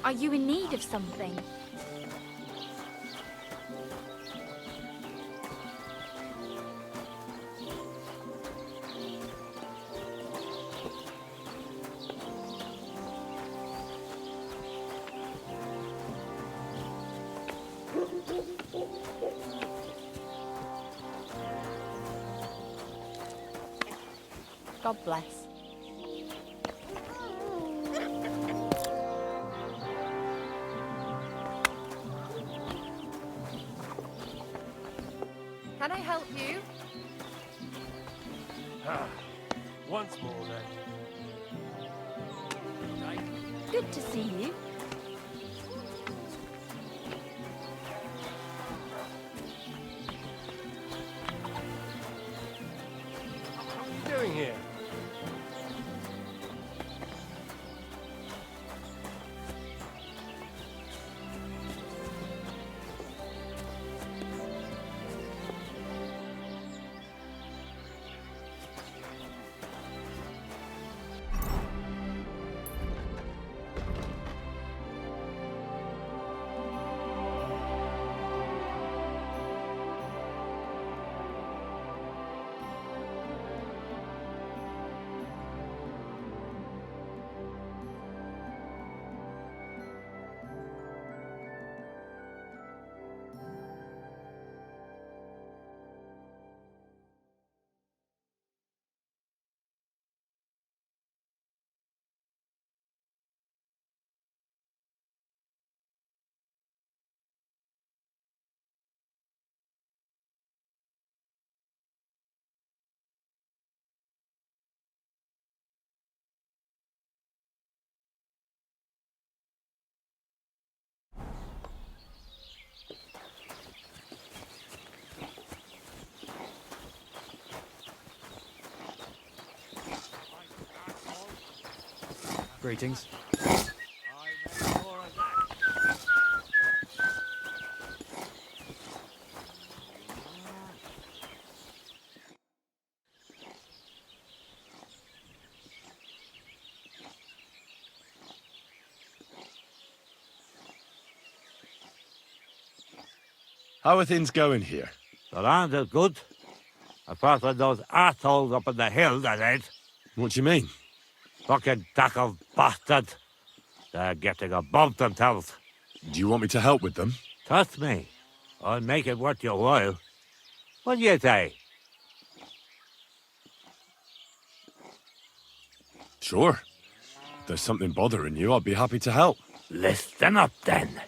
Are you in need of something? God bless. Can I help you? Once more, then. Good to see you. What are you doing here? Greetings. How are things going here? The land is good. Apart from those assholes up in the hill, that is. What do you mean? Fucking tackle bastards. They're getting above themselves. Do you want me to help with them? Trust me. I'll make it worth your while. What do you say? Sure. If there's something bothering you, I'd be happy to help. Listen up, then.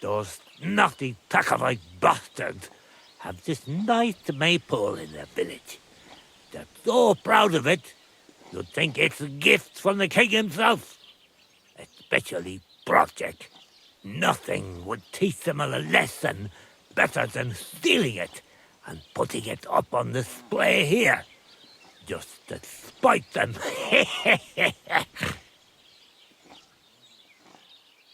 Those naughty Tackerite bastards have this nice maypole in their village. They're so proud of it, you'd think it's a gift from the king himself. Especially Project. Nothing would teach them a lesson better than stealing it and putting it up on display here. Just to spite them.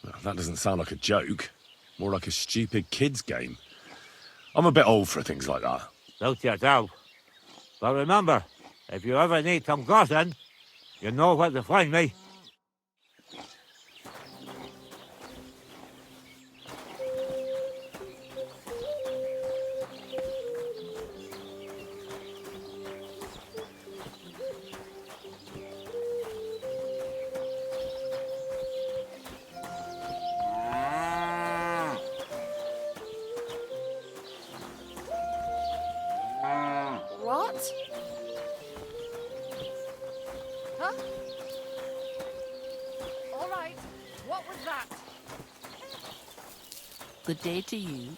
Well, that doesn't sound like a joke. More like a stupid kid's game. I'm a bit old for things like that. Suit yourself. But remember, if you ever need some groschen, you know where to find me. What? Huh? All right. What was that? Good day to you.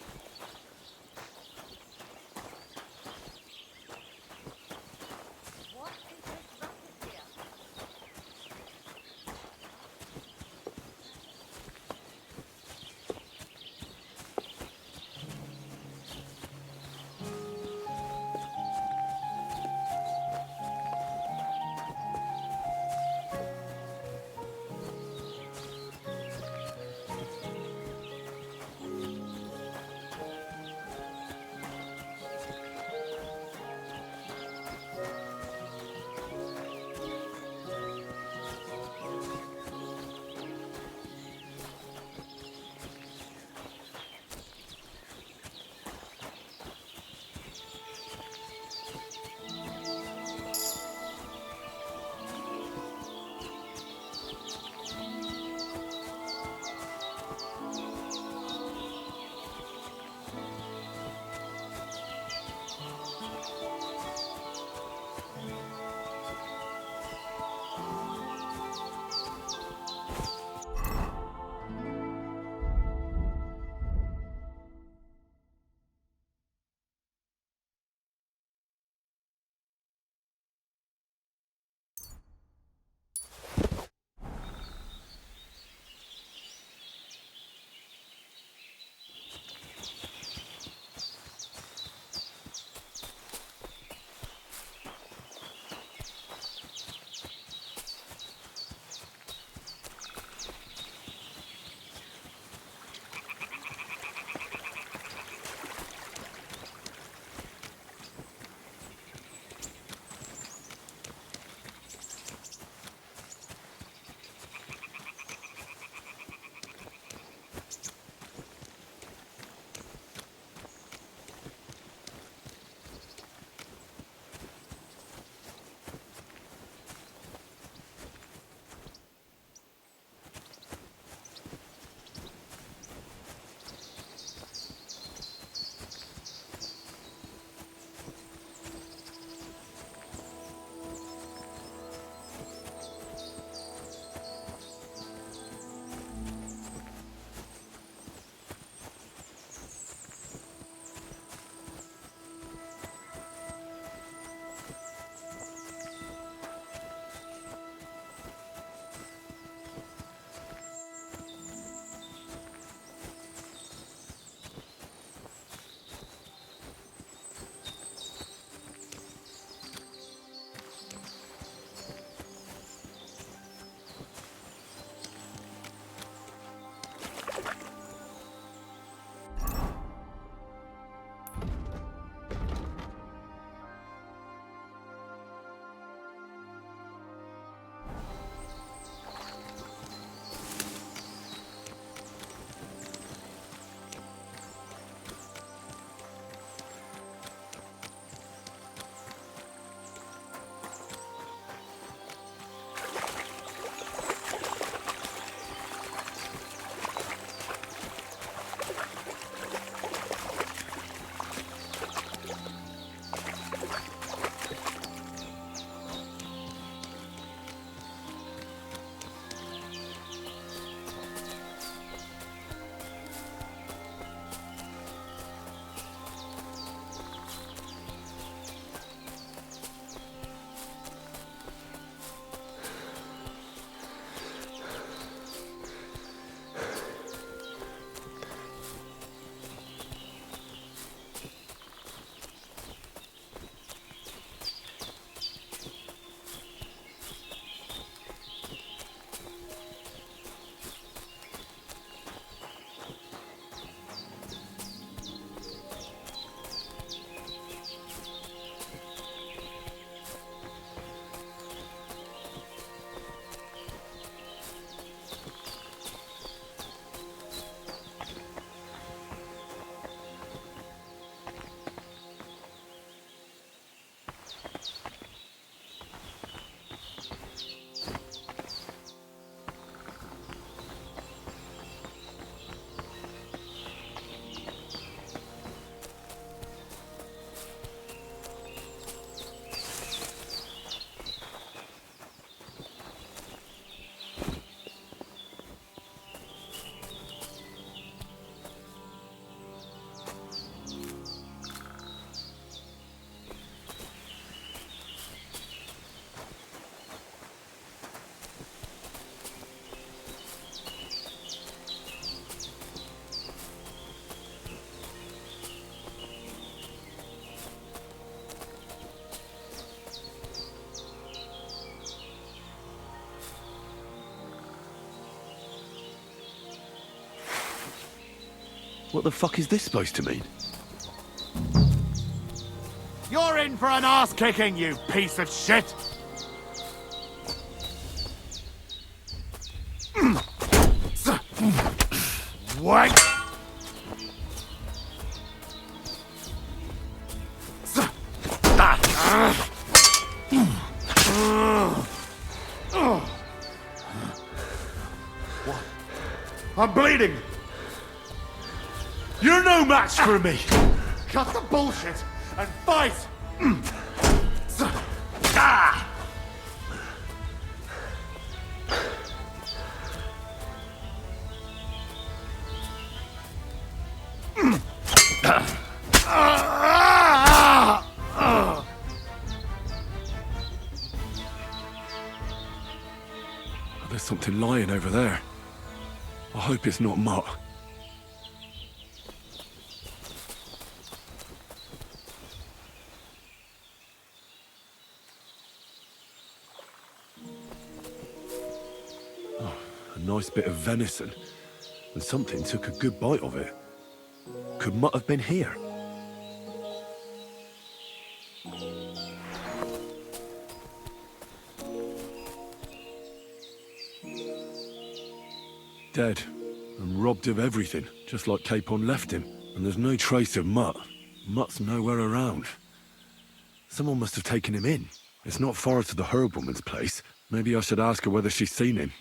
What the fuck is this supposed to mean? You're in for an ass kicking, you piece of shit! What? What? I'm bleeding! You're no match for me! Cut the bullshit and fight! There's something lying over there. I hope it's not Mutt. Oh, a nice bit of venison. And something took a good bite of it. Could Mutt have been here? Dead, and robbed of everything, just like Capon left him. And there's no trace of Mutt. Mutt's nowhere around. Someone must have taken him in. It's not far to the herb woman's place. Maybe I should ask her whether she's seen him.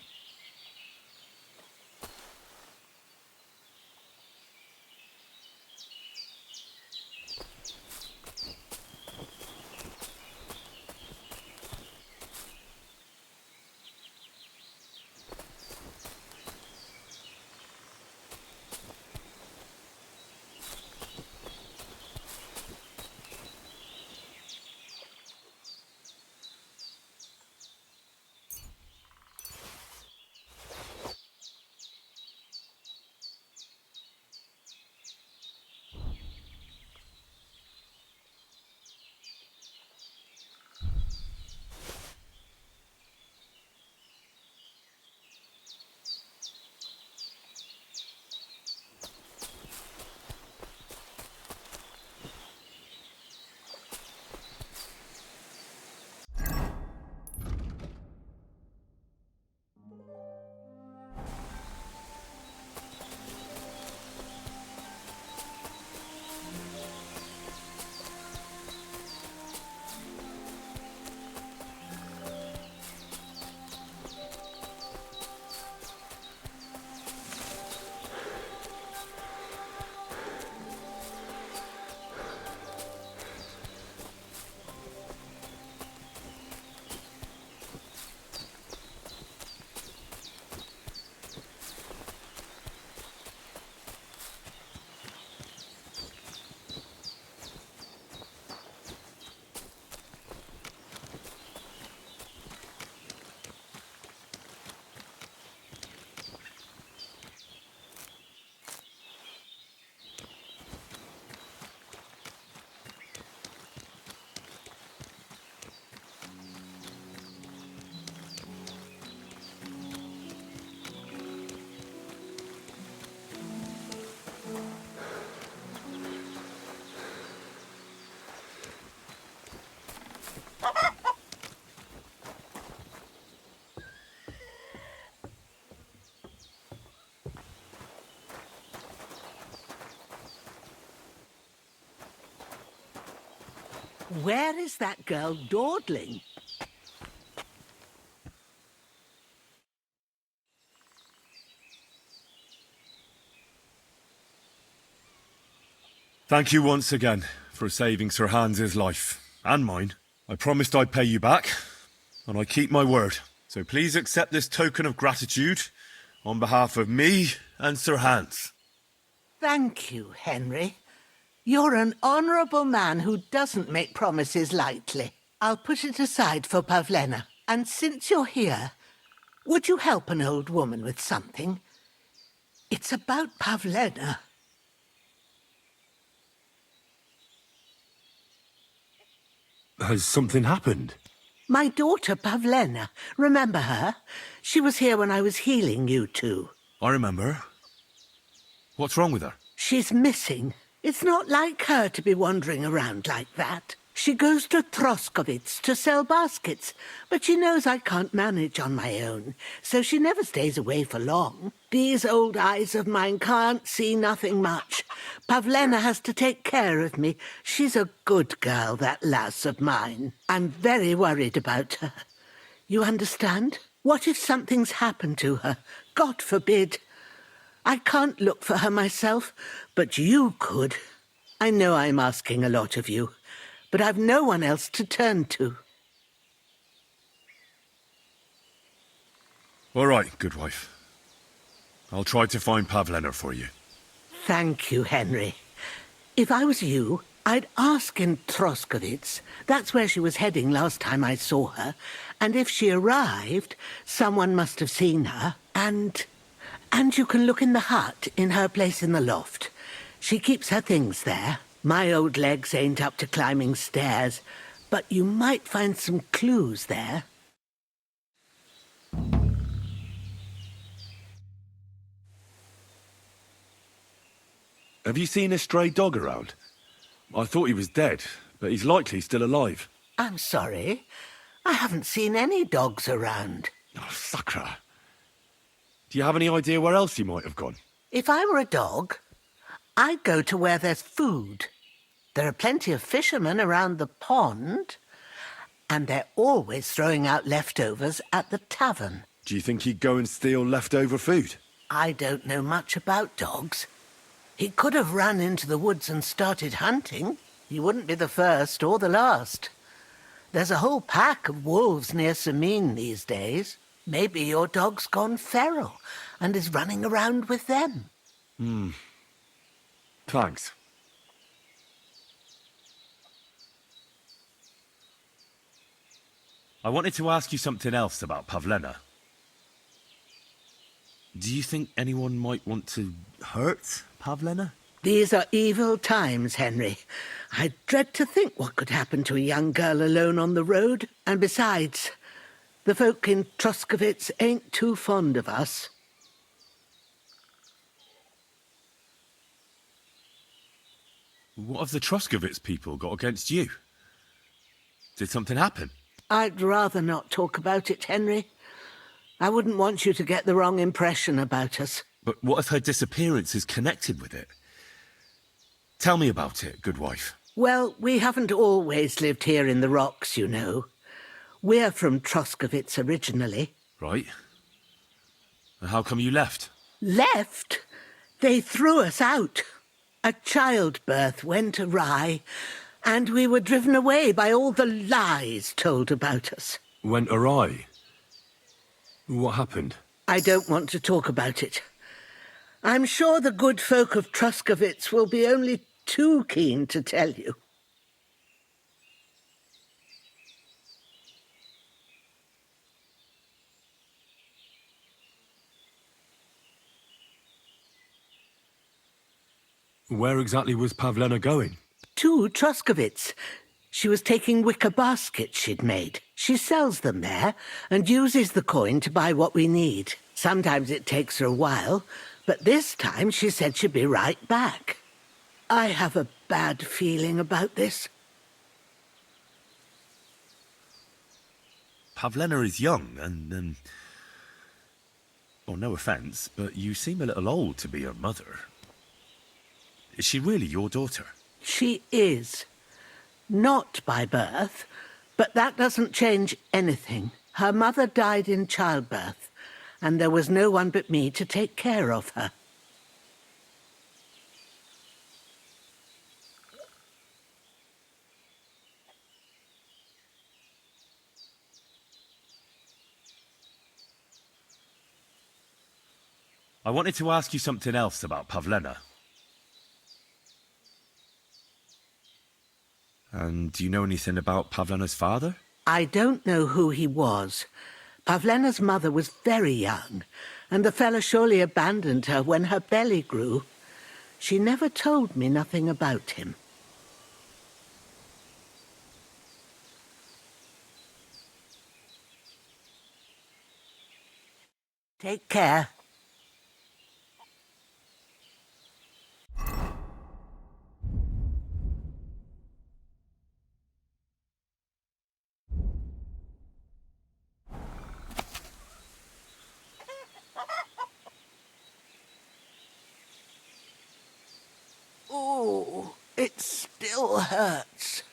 Where is that girl dawdling? Thank you once again for saving Sir Hans's life. And mine. I promised I'd pay you back, and I keep my word. So please accept this token of gratitude on behalf of me and Sir Hans. Thank you, Henry. You're an honourable man who doesn't make promises lightly. I'll put it aside for Pavlena. And since you're here, would you help an old woman with something? It's about Pavlena. Has something happened? My daughter Pavlena. Remember her? She was here when I was healing you two. I remember. What's wrong with her? She's missing. It's not like her to be wandering around like that. She goes to Troskovitz to sell baskets, but she knows I can't manage on my own, so she never stays away for long. These old eyes of mine can't see nothing much. Pavlena has to take care of me. She's a good girl, that lass of mine. I'm very worried about her. You understand? What if something's happened to her? God forbid. I can't look for her myself, but you could. I know I'm asking a lot of you, but I've no one else to turn to. All right, good wife. I'll try to find Pavlena for you. Thank you, Henry. If I was you, I'd ask in Troskovitz. That's where she was heading last time I saw her. And if she arrived, someone must have seen her. And you can look in the hut in her place in the loft. She keeps her things there. My old legs ain't up to climbing stairs, but you might find some clues there. Have you seen a stray dog around? I thought he was dead, but he's likely still alive. I'm sorry. I haven't seen any dogs around. Oh, Sakra. Do you have any idea where else he might have gone? If I were a dog, I'd go to where there's food. There are plenty of fishermen around the pond, and they're always throwing out leftovers at the tavern. Do you think he'd go and steal leftover food? I don't know much about dogs. He could have run into the woods and started hunting. He wouldn't be the first or the last. There's a whole pack of wolves near Samin these days. Maybe your dog's gone feral and is running around with them. Thanks. I wanted to ask you something else about Pavlena. Do you think anyone might want to hurt Pavlena? These are evil times, Henry. I dread to think what could happen to a young girl alone on the road. And besides, the folk in Troskovitz ain't too fond of us. What have the Troskovitz people got against you? Did something happen? I'd rather not talk about it, Henry. I wouldn't want you to get the wrong impression about us. But what if her disappearance is connected with it? Tell me about it, good wife. Well, we haven't always lived here in the rocks, you know. We're from Troskovitz originally. Right. And how come you left? Left? They threw us out. A childbirth went awry, and we were driven away by all the lies told about us. Went awry? What happened? I don't want to talk about it. I'm sure the good folk of Troskovitz will be only too keen to tell you. Where exactly was Pavlena going? To Troskovitz. She was taking wicker baskets she'd made. She sells them there and uses the coin to buy what we need. Sometimes it takes her a while, but this time she said she'd be right back. I have a bad feeling about this. Pavlena is young and, well, no offence, but you seem a little old to be her mother. Is she really your daughter? She is. Not by birth, but that doesn't change anything. Her mother died in childbirth, and there was no one but me to take care of her. I wanted to ask you something else about Pavlena. And do you know anything about Pavlena's father? I don't know who he was. Pavlena's mother was very young, and the fella surely abandoned her when her belly grew. She never told me nothing about him. Take care. Oh, it still hurts.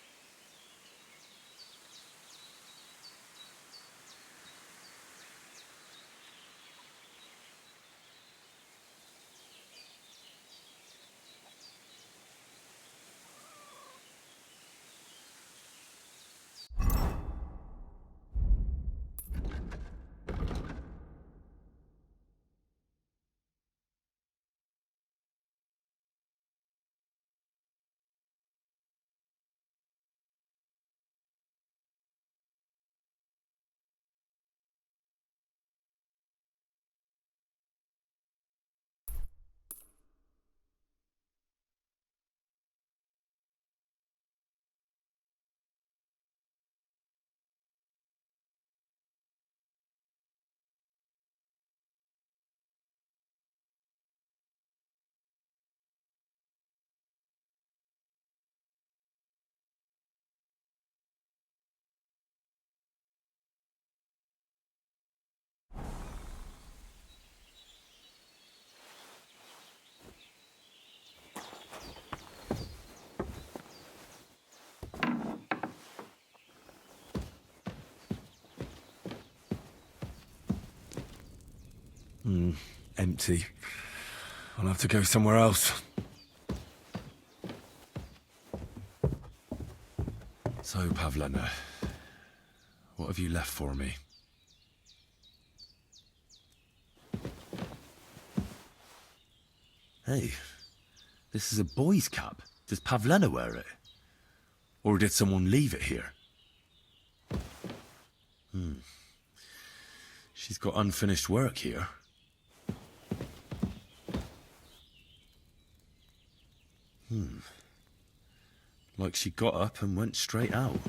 Empty. I'll have to go somewhere else. So, Pavlena, what have you left for me? Hey, this is a boy's cap. Does Pavlena wear it? Or did someone leave it here? She's got unfinished work here. Like she got up and went straight out.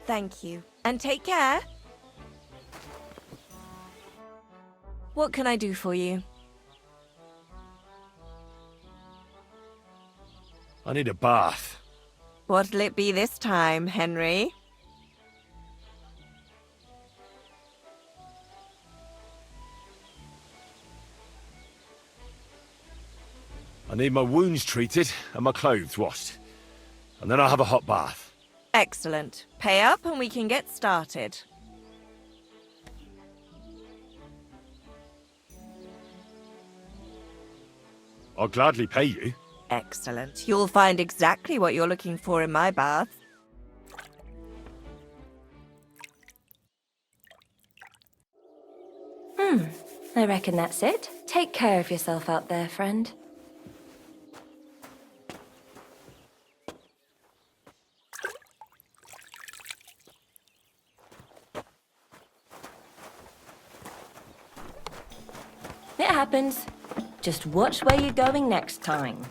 Thank you. And take care. What can I do for you? I need a bath. What'll it be this time, Henry? I need my wounds treated and my clothes washed. And then I'll have a hot bath. Excellent. Pay up and we can get started. I'll gladly pay you. Excellent. You'll find exactly what you're looking for in my bath. I reckon that's it. Take care of yourself out there, friend. It happens. Just watch where you're going next time.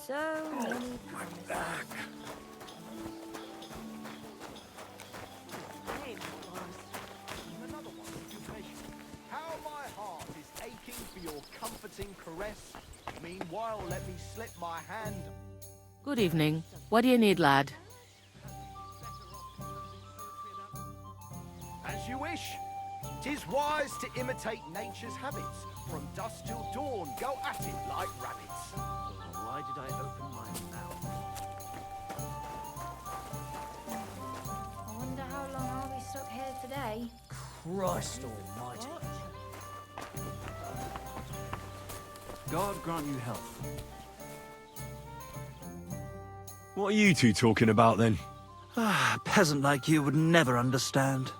So many My back. How my heart is aching for your comforting caress. Meanwhile, let me slip my hand. Good evening. What do you need, lad? As you wish. 'Tis wise to imitate nature's habits. From dusk till dawn, go at it like rabbits. Why did I open my mouth? I wonder how long I'll be stuck here today. Christ almighty. God grant you health. What are you two talking about then? Ah, a peasant like you would never understand.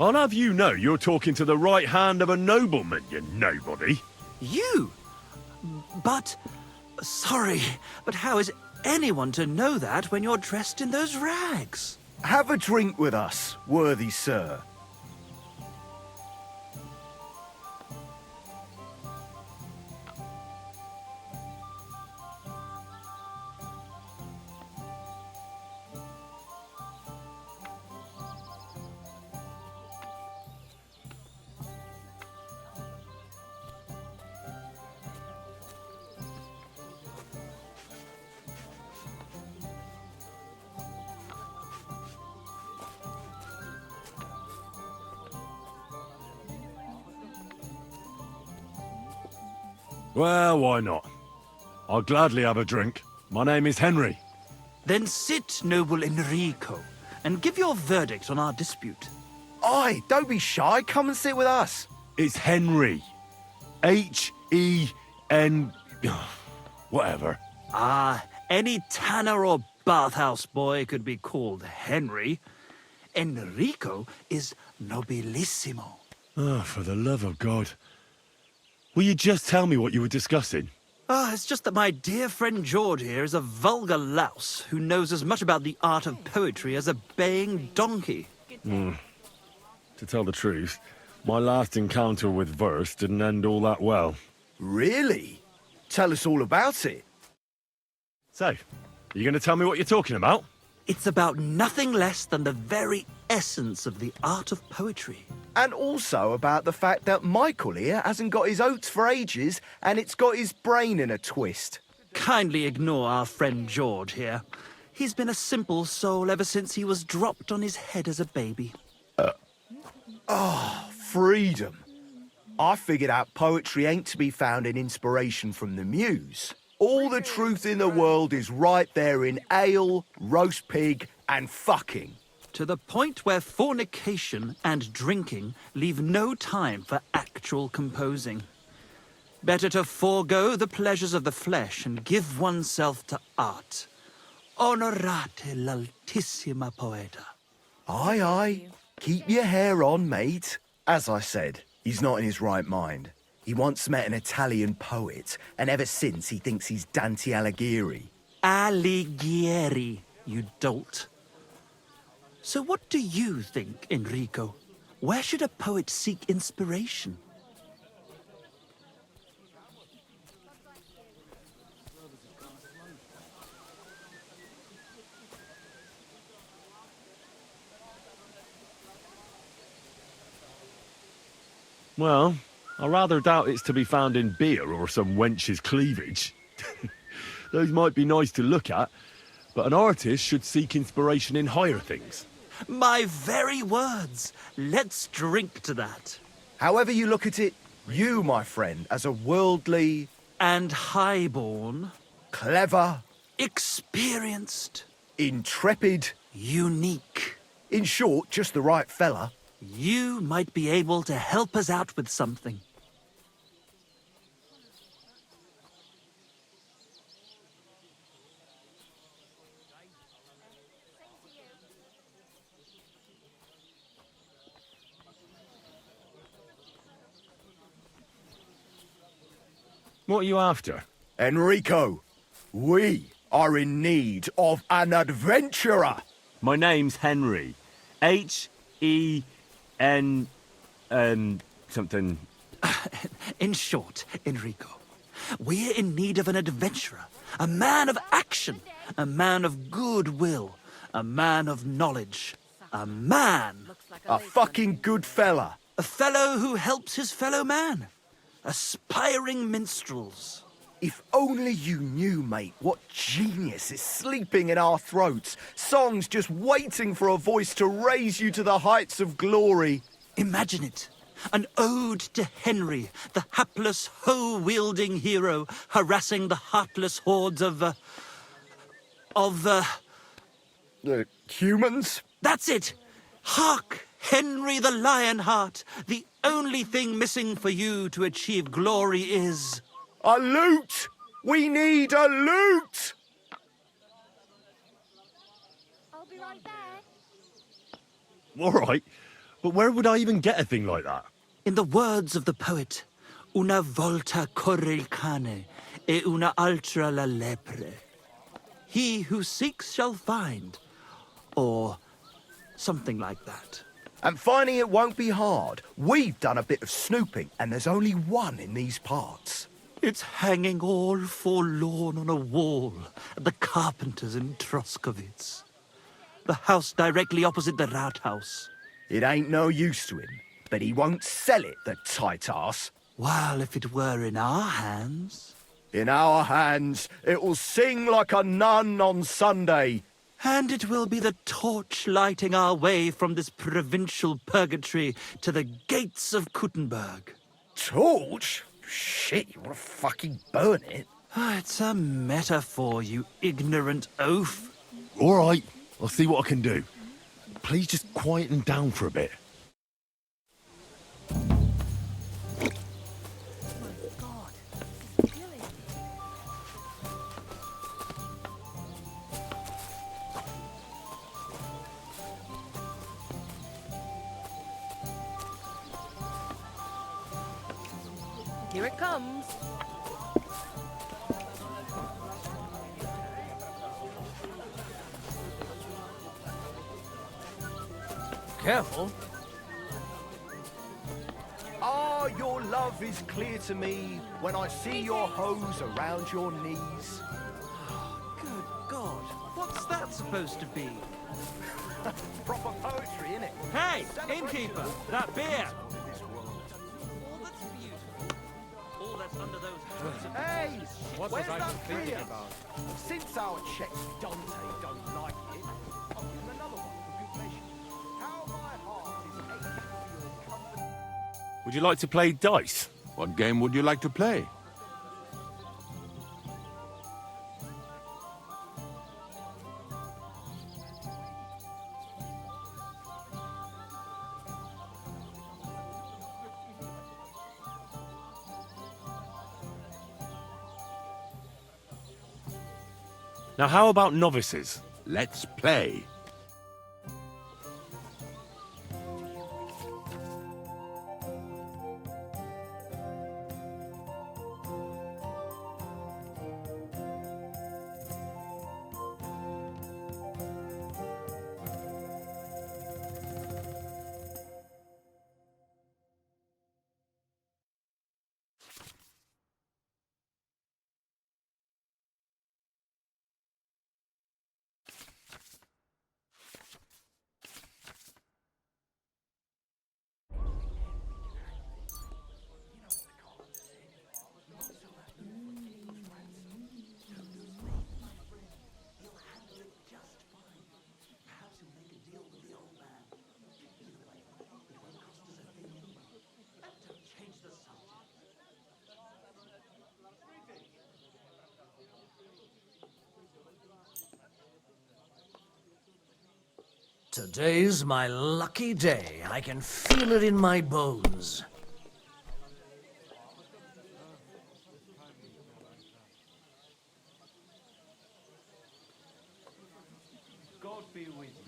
I'll have you know you're talking to the right hand of a nobleman, you nobody. You? But... Sorry, but how is anyone to know that when you're dressed in those rags? Have a drink with us, worthy sir. Well, why not? I'll gladly have a drink. My name is Henry. Then sit, noble Enrico, and give your verdict on our dispute. Aye, don't be shy. Come and sit with us. It's Henry. H-E-N... whatever. Ah, any tanner or bathhouse boy could be called Henry. Enrico is nobilissimo. Oh, for the love of God. Will you just tell me what you were discussing? Ah, it's just that my dear friend George here is a vulgar louse who knows as much about the art of poetry as a baying donkey. To tell the truth, my last encounter with verse didn't end all that well. Really? Tell us all about it. So, are you going to tell me what you're talking about? It's about nothing less than the very essence of the art of poetry. And also about the fact that Michael here hasn't got his oats for ages and it's got his brain in a twist. Kindly ignore our friend George here. He's been a simple soul ever since he was dropped on his head as a baby. Freedom. I figured out poetry ain't to be found in inspiration from the muse. All the truth in the world is right there in ale, roast pig, and fucking. To the point where fornication and drinking leave no time for actual composing. Better to forego the pleasures of the flesh and give oneself to art. Onorate l'altissima poeta. Aye, aye. Keep your hair on, mate. As I said, he's not in his right mind. He once met an Italian poet, and ever since he thinks he's Dante Alighieri. Alighieri, you dolt. So what do you think, Enrico? Where should a poet seek inspiration? Well, I rather doubt it's to be found in beer or some wench's cleavage. Those might be nice to look at, but an artist should seek inspiration in higher things. My very words. Let's drink to that. However you look at it, you, my friend, as a worldly... And highborn. Clever. Experienced. Intrepid. Unique. In short, just the right fella. You might be able to help us out with something. What are you after? Enrico, we are in need of an adventurer. My name's Henry. H-E-N... something... In short, Enrico, we're in need of an adventurer, a man of action, a man of goodwill, a man of knowledge, a man... A fucking good fella. A fellow who helps his fellow man. Aspiring minstrels. If only you knew, mate, what genius is sleeping in our throats. Songs just waiting for a voice to raise you to the heights of glory. Imagine it. An ode to Henry, the hapless, hoe-wielding hero, harassing the heartless hordes of humans? That's it! Hark! Henry the Lionheart! The only thing missing for you to achieve glory is... A loot! We need a loot! I'll be right back. All right, but where would I even get a thing like that? In the words of the poet, una volta corre il cane, e una altra la lepre. He who seeks shall find, or something like that. And finding it won't be hard. We've done a bit of snooping, and there's only one in these parts. It's hanging all forlorn on a wall at the carpenter's in Troskowitz. The house directly opposite the Rathaus. It ain't no use to him, but he won't sell it, the tight ass. Well, if it were in our hands... In our hands, it will sing like a nun on Sunday. And it will be the torch lighting our way from this provincial purgatory to the gates of Kuttenberg. Torch? Shit, you want to fucking burn it? It's a metaphor, you ignorant oaf. All right, I'll see what I can do. Please just quieten down for a bit. Here it comes. Careful. Ah, your love is clear to me when I see your hose around your knees. Good God, what's that supposed to be? Proper poetry, innit? Hey, innkeeper, that beer! All that's beautiful, all that's under those hoods of... Hey, What where's was I that thinking beer? about? Since our checks Dante don't like it, I'll give him another one for good measure. How my heart is aching for your company. Would you like to play dice? What game would you like to play? Now, how about novices? Let's play. Today's my lucky day. I can feel it in my bones. God be with you.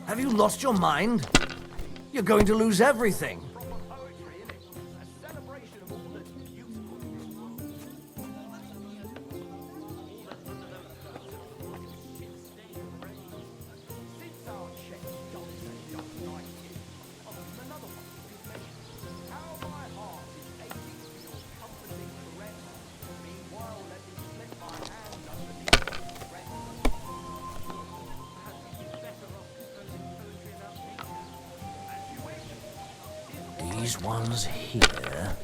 Have you lost your mind? You're going to lose everything. These ones here.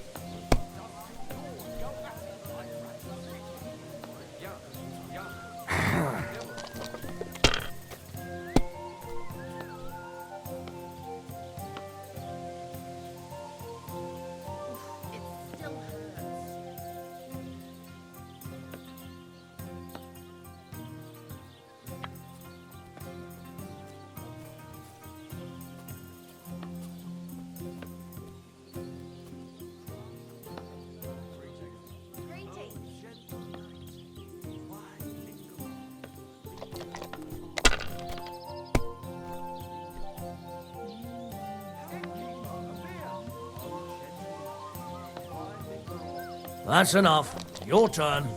That's enough. Your turn.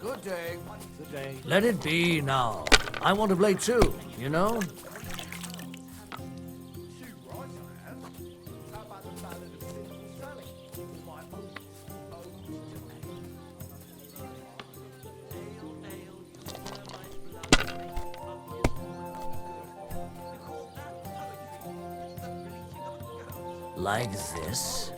Good day. Good day. Let it be now. I want to play too, you know? Like this.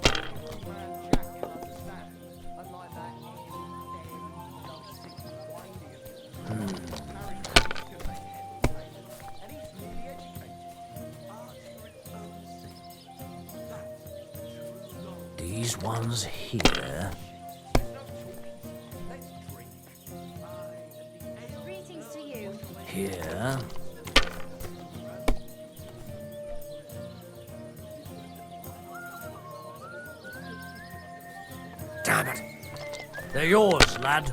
These ones here. Greetings to you. Here. Damn it. They're yours, lad.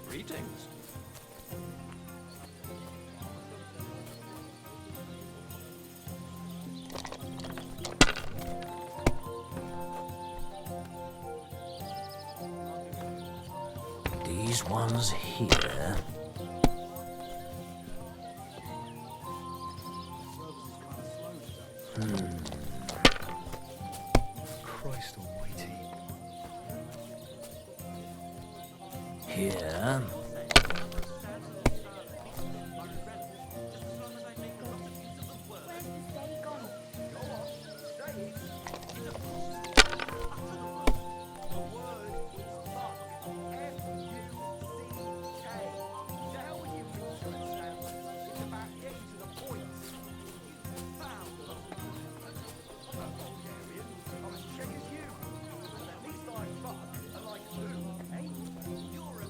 Greetings. These ones here. Christ almighty. Here.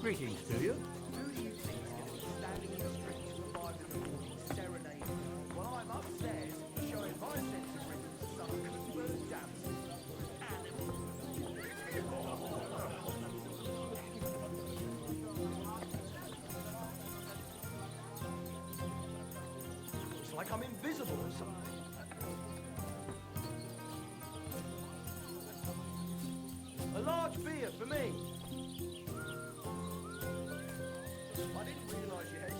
Greetings to you. It's like I'm invisible or something. A large beer for me. I didn't realise you had...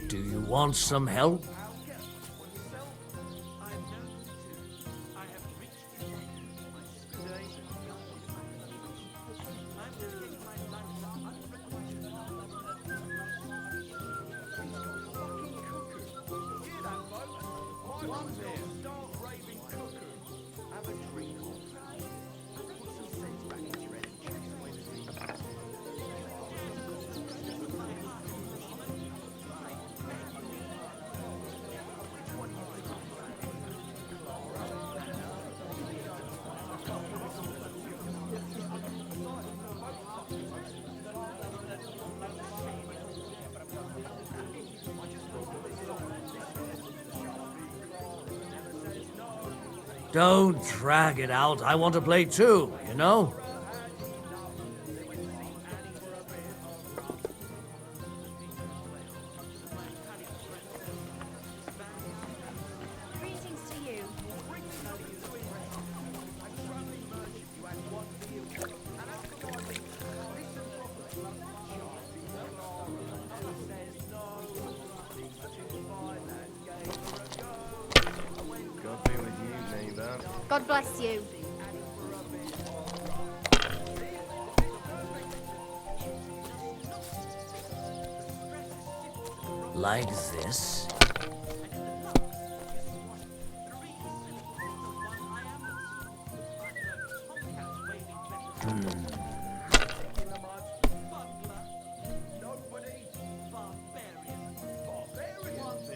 Do you want some help? Don't drag it out. I want to play too, you know? Greetings to you. God be with you, neighbour. God bless you. Like this.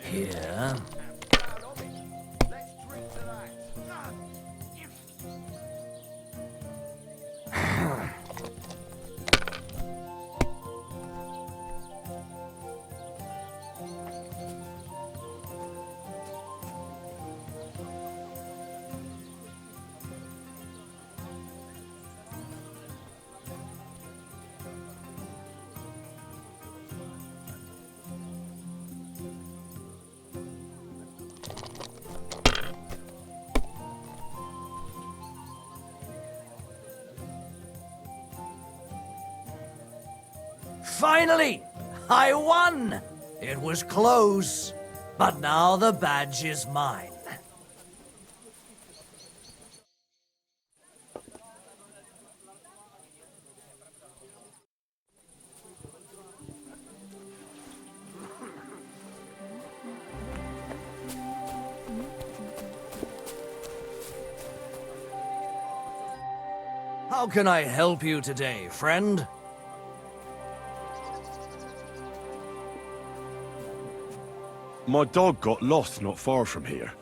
Here. Finally! I won! It was close, but now the badge is mine. How can I help you today, friend? My dog got lost not far from here.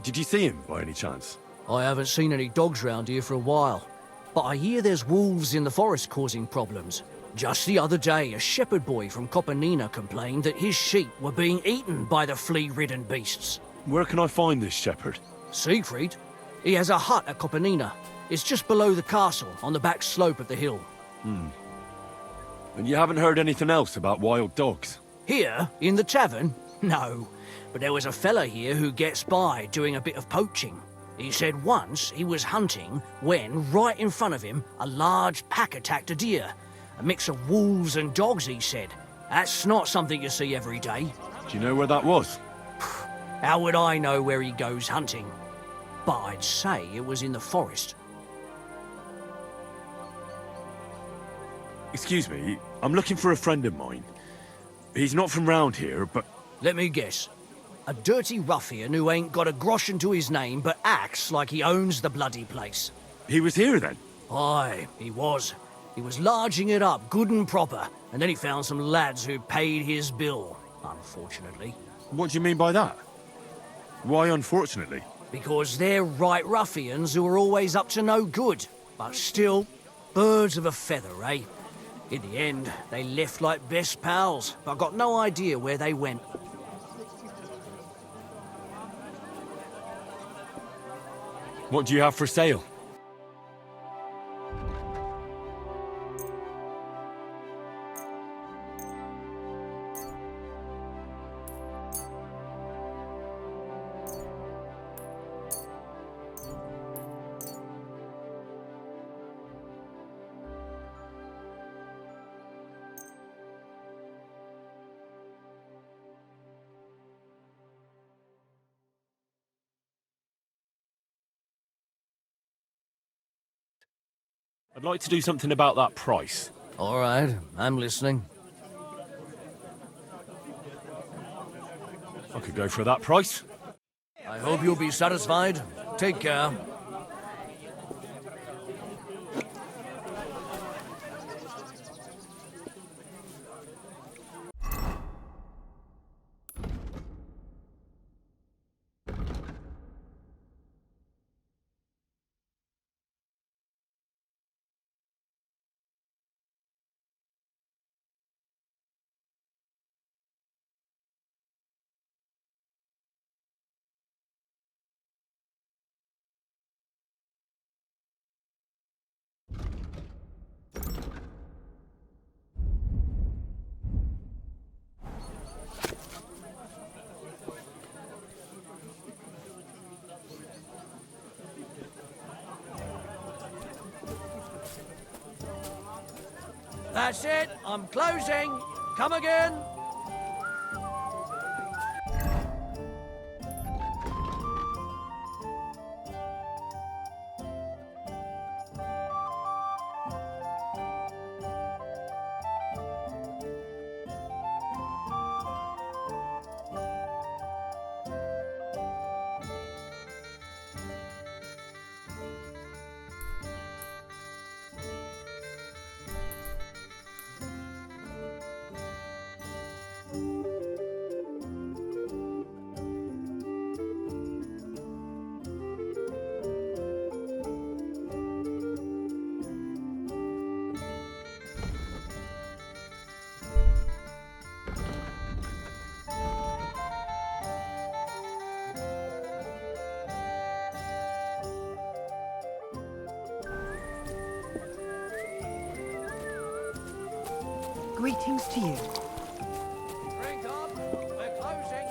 Did you see him by any chance? I haven't seen any dogs round here for a while, but I hear there's wolves in the forest causing problems. Just the other day, a shepherd boy from Kopanina complained that his sheep were being eaten by the flea-ridden beasts. Where can I find this shepherd? Siegfried? He has a hut at Kopanina. It's just below the castle, on the back slope of the hill. And you haven't heard anything else about wild dogs? Here, in the tavern? No, but there was a fella here who gets by doing a bit of poaching. He said once he was hunting when, right in front of him, a large pack attacked a deer. A mix of wolves and dogs, he said. That's not something you see every day. Do you know where that was? How would I know where he goes hunting? but I'd say it was in the forest. Excuse me, I'm looking for a friend of mine. He's not from round here, but... Let me guess. A dirty ruffian who ain't got a groschen to his name but acts like he owns the bloody place. He was here then? Aye, he was. He was larging it up good and proper, and then he found some lads who paid his bill, unfortunately. What do you mean by that? Why unfortunately? Because they're right ruffians who are always up to no good. But still, birds of a feather, eh? In the end, they left like best pals, but I got no idea where they went. What do you have for sale? I'd like to do something about that price. All right, I'm listening. I could go for that price. I hope you'll be satisfied. Take care. That's it. I'm closing. Come again. Greetings to you. Drink up. We're closing.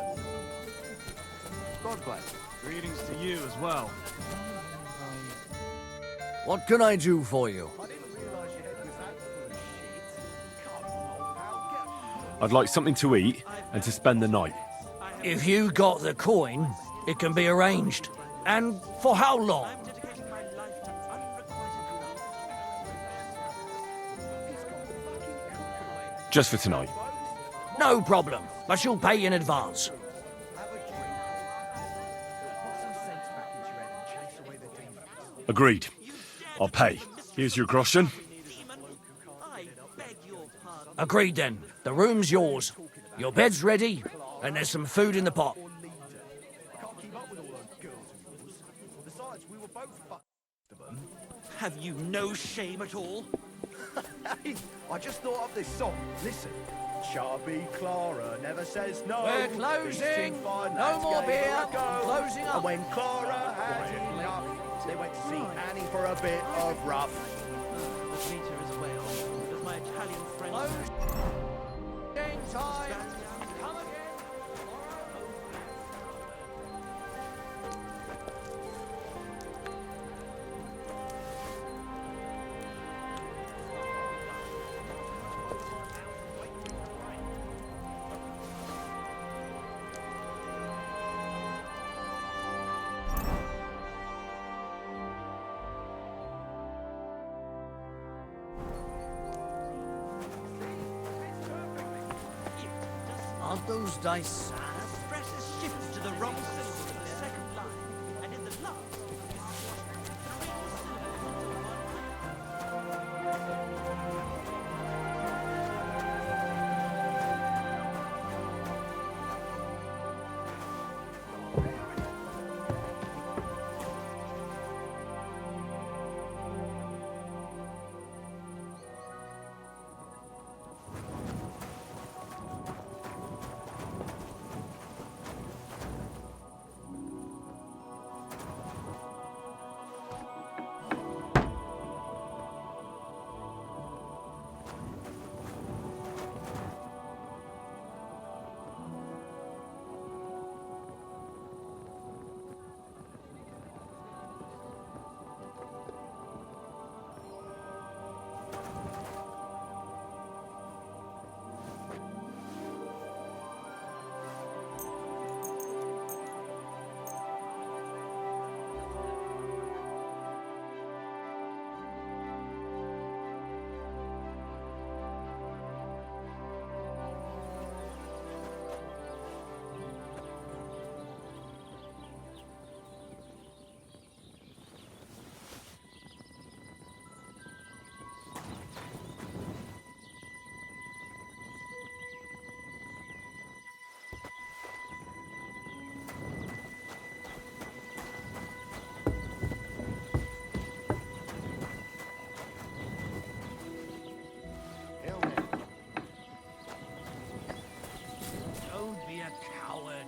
God bless. Greetings to you as well. What can I do for you? I'd like something to eat and to spend the night. If you got the coin, it can be arranged. And for how long? Just for tonight. No problem, but you'll pay in advance. Agreed. I'll pay. Here's your groschen. Agreed then. The room's yours. Your bed's ready, and there's some food in the pot. Have you no shame at all? Hey, I just thought of this song. Listen. Chubby Clara never says no. We're closing. No more beer. I'm closing up. And when Clara had enough, they went to see Annie for a bit of rough. The meter as well, as my Italian friend. Closing time. Come again. of those dice. Presses shift to the wrong syllable in the second line, and in the last. Don't be a coward.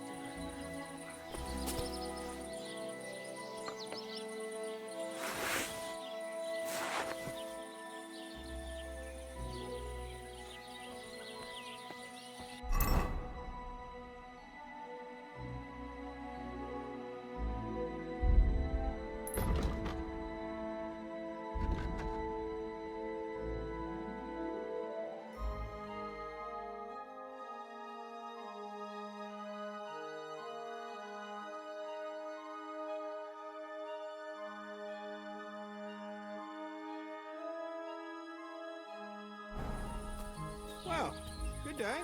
Well, good day.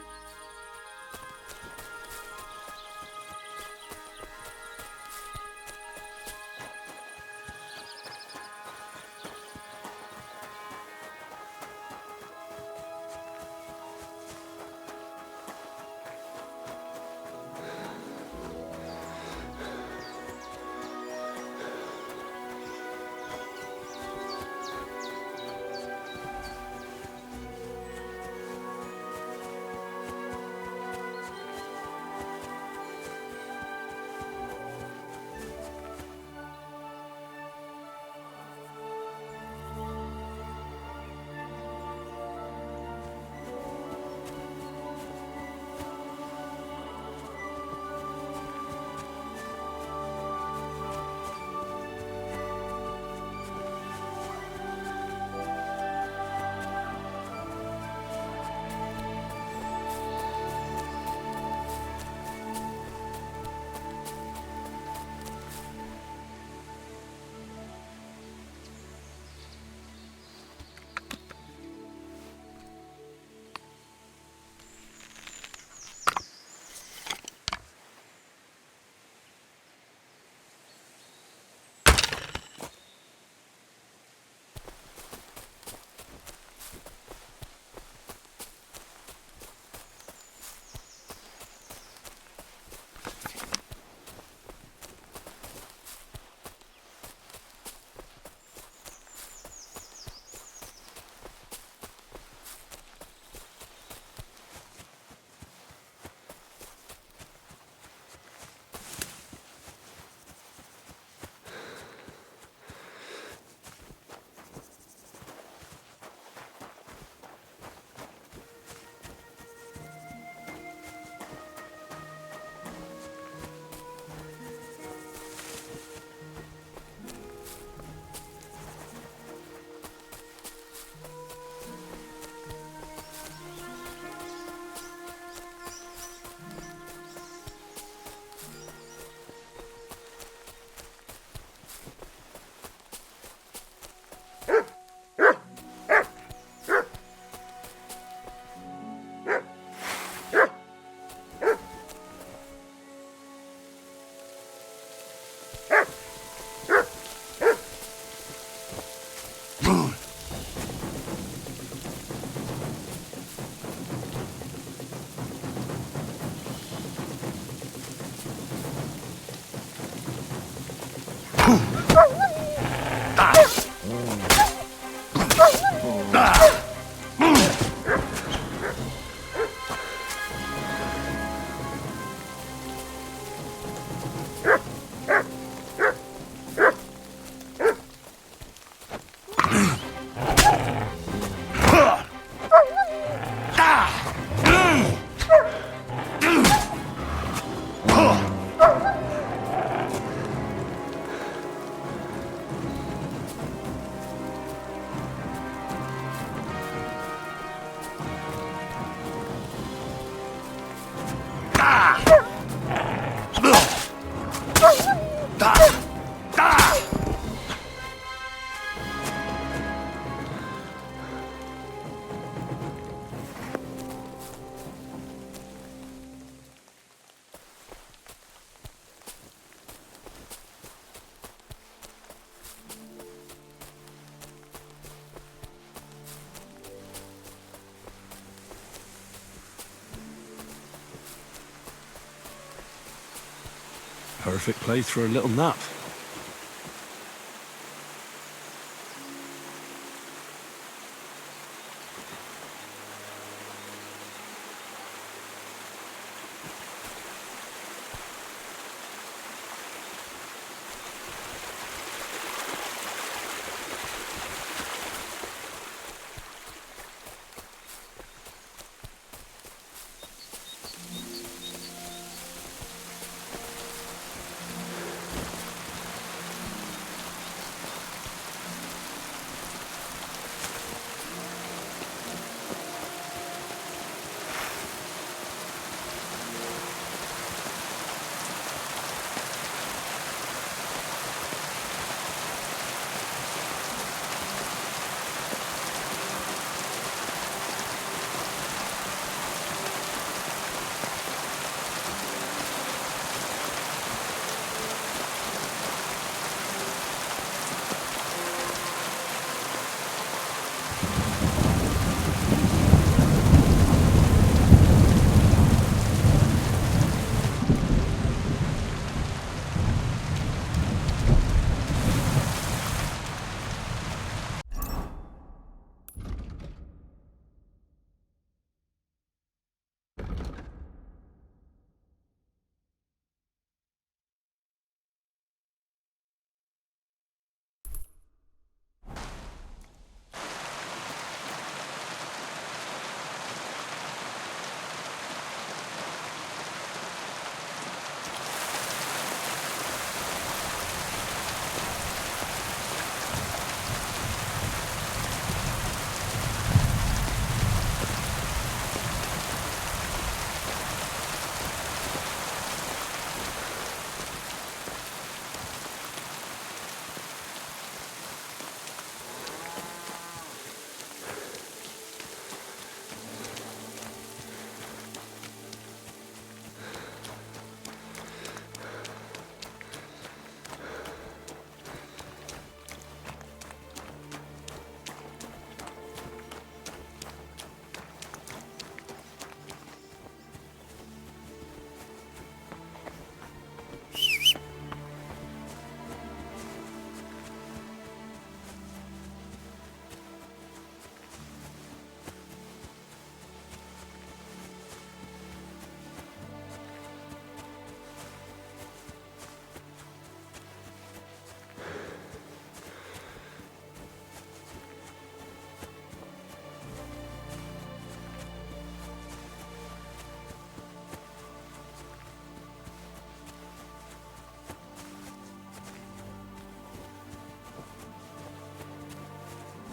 Perfect place for a little nap.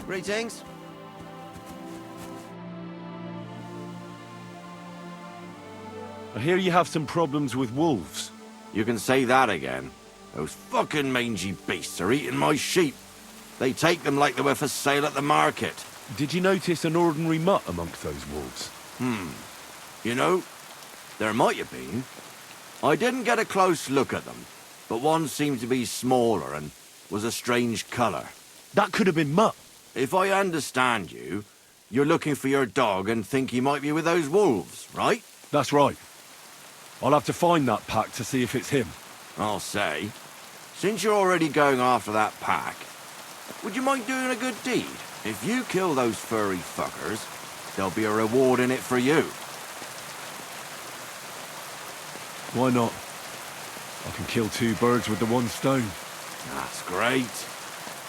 Greetings. I hear you have some problems with wolves. You can say that again. Those fucking mangy beasts are eating my sheep. They take them like they were for sale at the market. Did you notice an ordinary mutt amongst those wolves? You know, there might have been. I didn't get a close look at them. but one seemed to be smaller and was a strange colour. That could have been Mutt. If I understand you, you're looking for your dog and think he might be with those wolves, right? That's right. I'll have to find that pack to see if it's him. I'll say, since you're already going after that pack, would you mind doing a good deed? If you kill those furry fuckers, there'll be a reward in it for you. Why not? I can kill 2 birds with the 1 stone. That's great.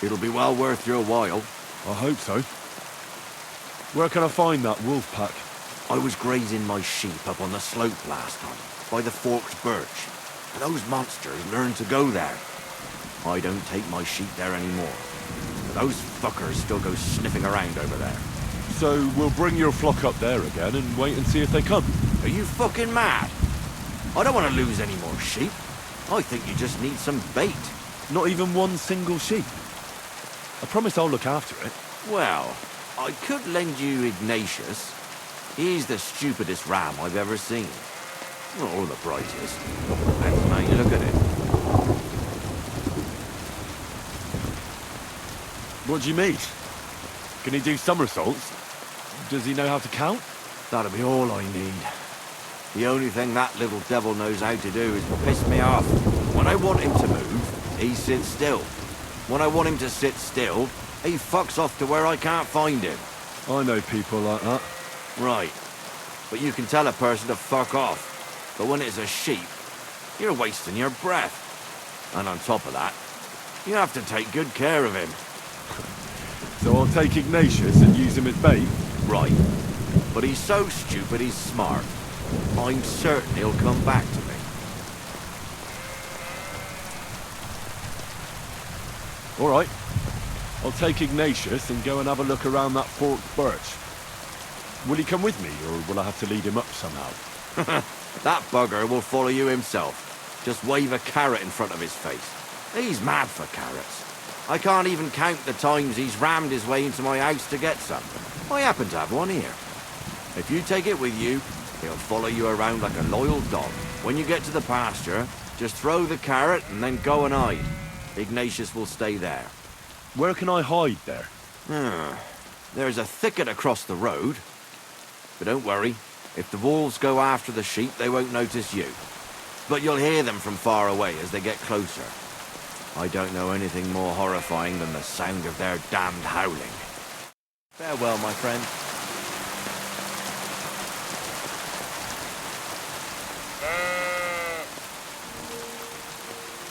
It'll be well worth your while. I hope so. Where can I find that wolf pack? I was grazing my sheep up on the slope last night, by the forked birch, and those monsters learned to go there. I don't take my sheep there anymore. But those fuckers still go sniffing around over there. So we'll bring your flock up there again and wait and see if they come. Are you fucking mad? I don't want to lose any more sheep. I think you just need some bait. Not even 1 single sheep. I promise I'll look after it. Well, I could lend you Ignatius. He's the stupidest ram I've ever seen. Or the brightest. Depends on how you look at it. What do you mean? Can he do somersaults? Does he know how to count? That'll be all I need. The only thing that little devil knows how to do is piss me off. When I want him to move, he sits still. When I want him to sit still, he fucks off to where I can't find him. I know people like that. Right. But you can tell a person to fuck off. But when it's a sheep, you're wasting your breath. And on top of that, you have to take good care of him. So I'll take Ignatius and use him as bait? Right. But he's so stupid he's smart. I'm certain he'll come back to me. All right. I'll take Ignatius and go and have a look around that forked birch. Will he come with me, or will I have to lead him up somehow? That bugger will follow you himself. Just wave a carrot in front of his face. He's mad for carrots. I can't even count the times he's rammed his way into my house to get some. I happen to have one here. If you take it with you, he'll follow you around like a loyal dog. When you get to the pasture, just throw the carrot and then go and hide. Ignatius will stay there. Where can I hide there? There's a thicket across the road. But don't worry, if the wolves go after the sheep, they won't notice you. But you'll hear them from far away as they get closer. I don't know anything more horrifying than the sound of their damned howling. Farewell, my friend.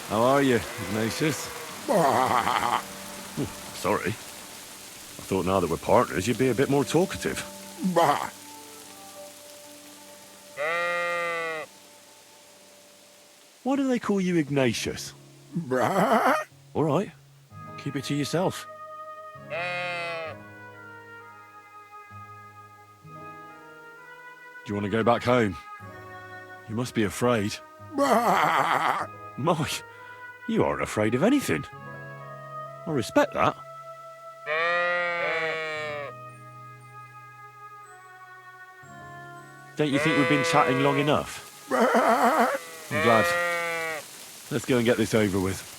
How are you, Ignatius? Sorry. I thought now that we're partners, you'd be a bit more talkative. Why do they call you Ignatius? All right. Keep it to yourself. Do you want to go back home? You must be afraid. Mike, you aren't afraid of anything. I respect that. Don't you think we've been chatting long enough? I'm glad. Let's go and get this over with.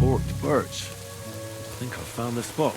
forked birch. I think I found the spot.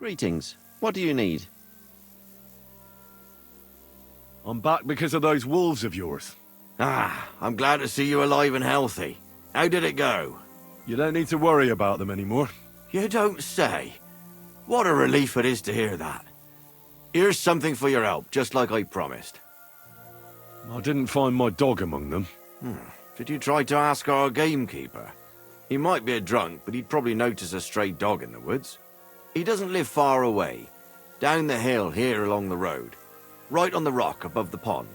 Greetings. What do you need? I'm back because of those wolves of yours. Ah, I'm glad to see you alive and healthy. How did it go? You don't need to worry about them anymore. You don't say. What a relief it is to hear that. Here's something for your help, just like I promised. I didn't find my dog among them. Did you try to ask our gamekeeper? He might be a drunk, but he'd probably notice a stray dog in the woods. He doesn't live far away. Down the hill here along the road. Right on the rock above the pond.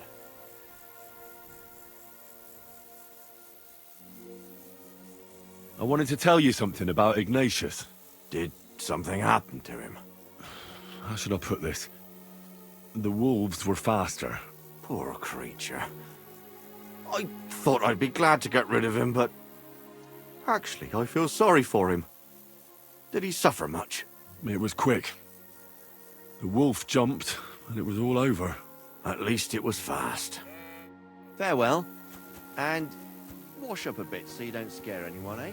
I wanted to tell you something about Ignatius. Did something happen to him? How should I put this? The wolves were faster. Poor creature. I thought I'd be glad to get rid of him, but... Actually, I feel sorry for him. Did he suffer much? It was quick. The wolf jumped, and it was all over. At least it was fast. Farewell. And wash up a bit so you don't scare anyone, eh?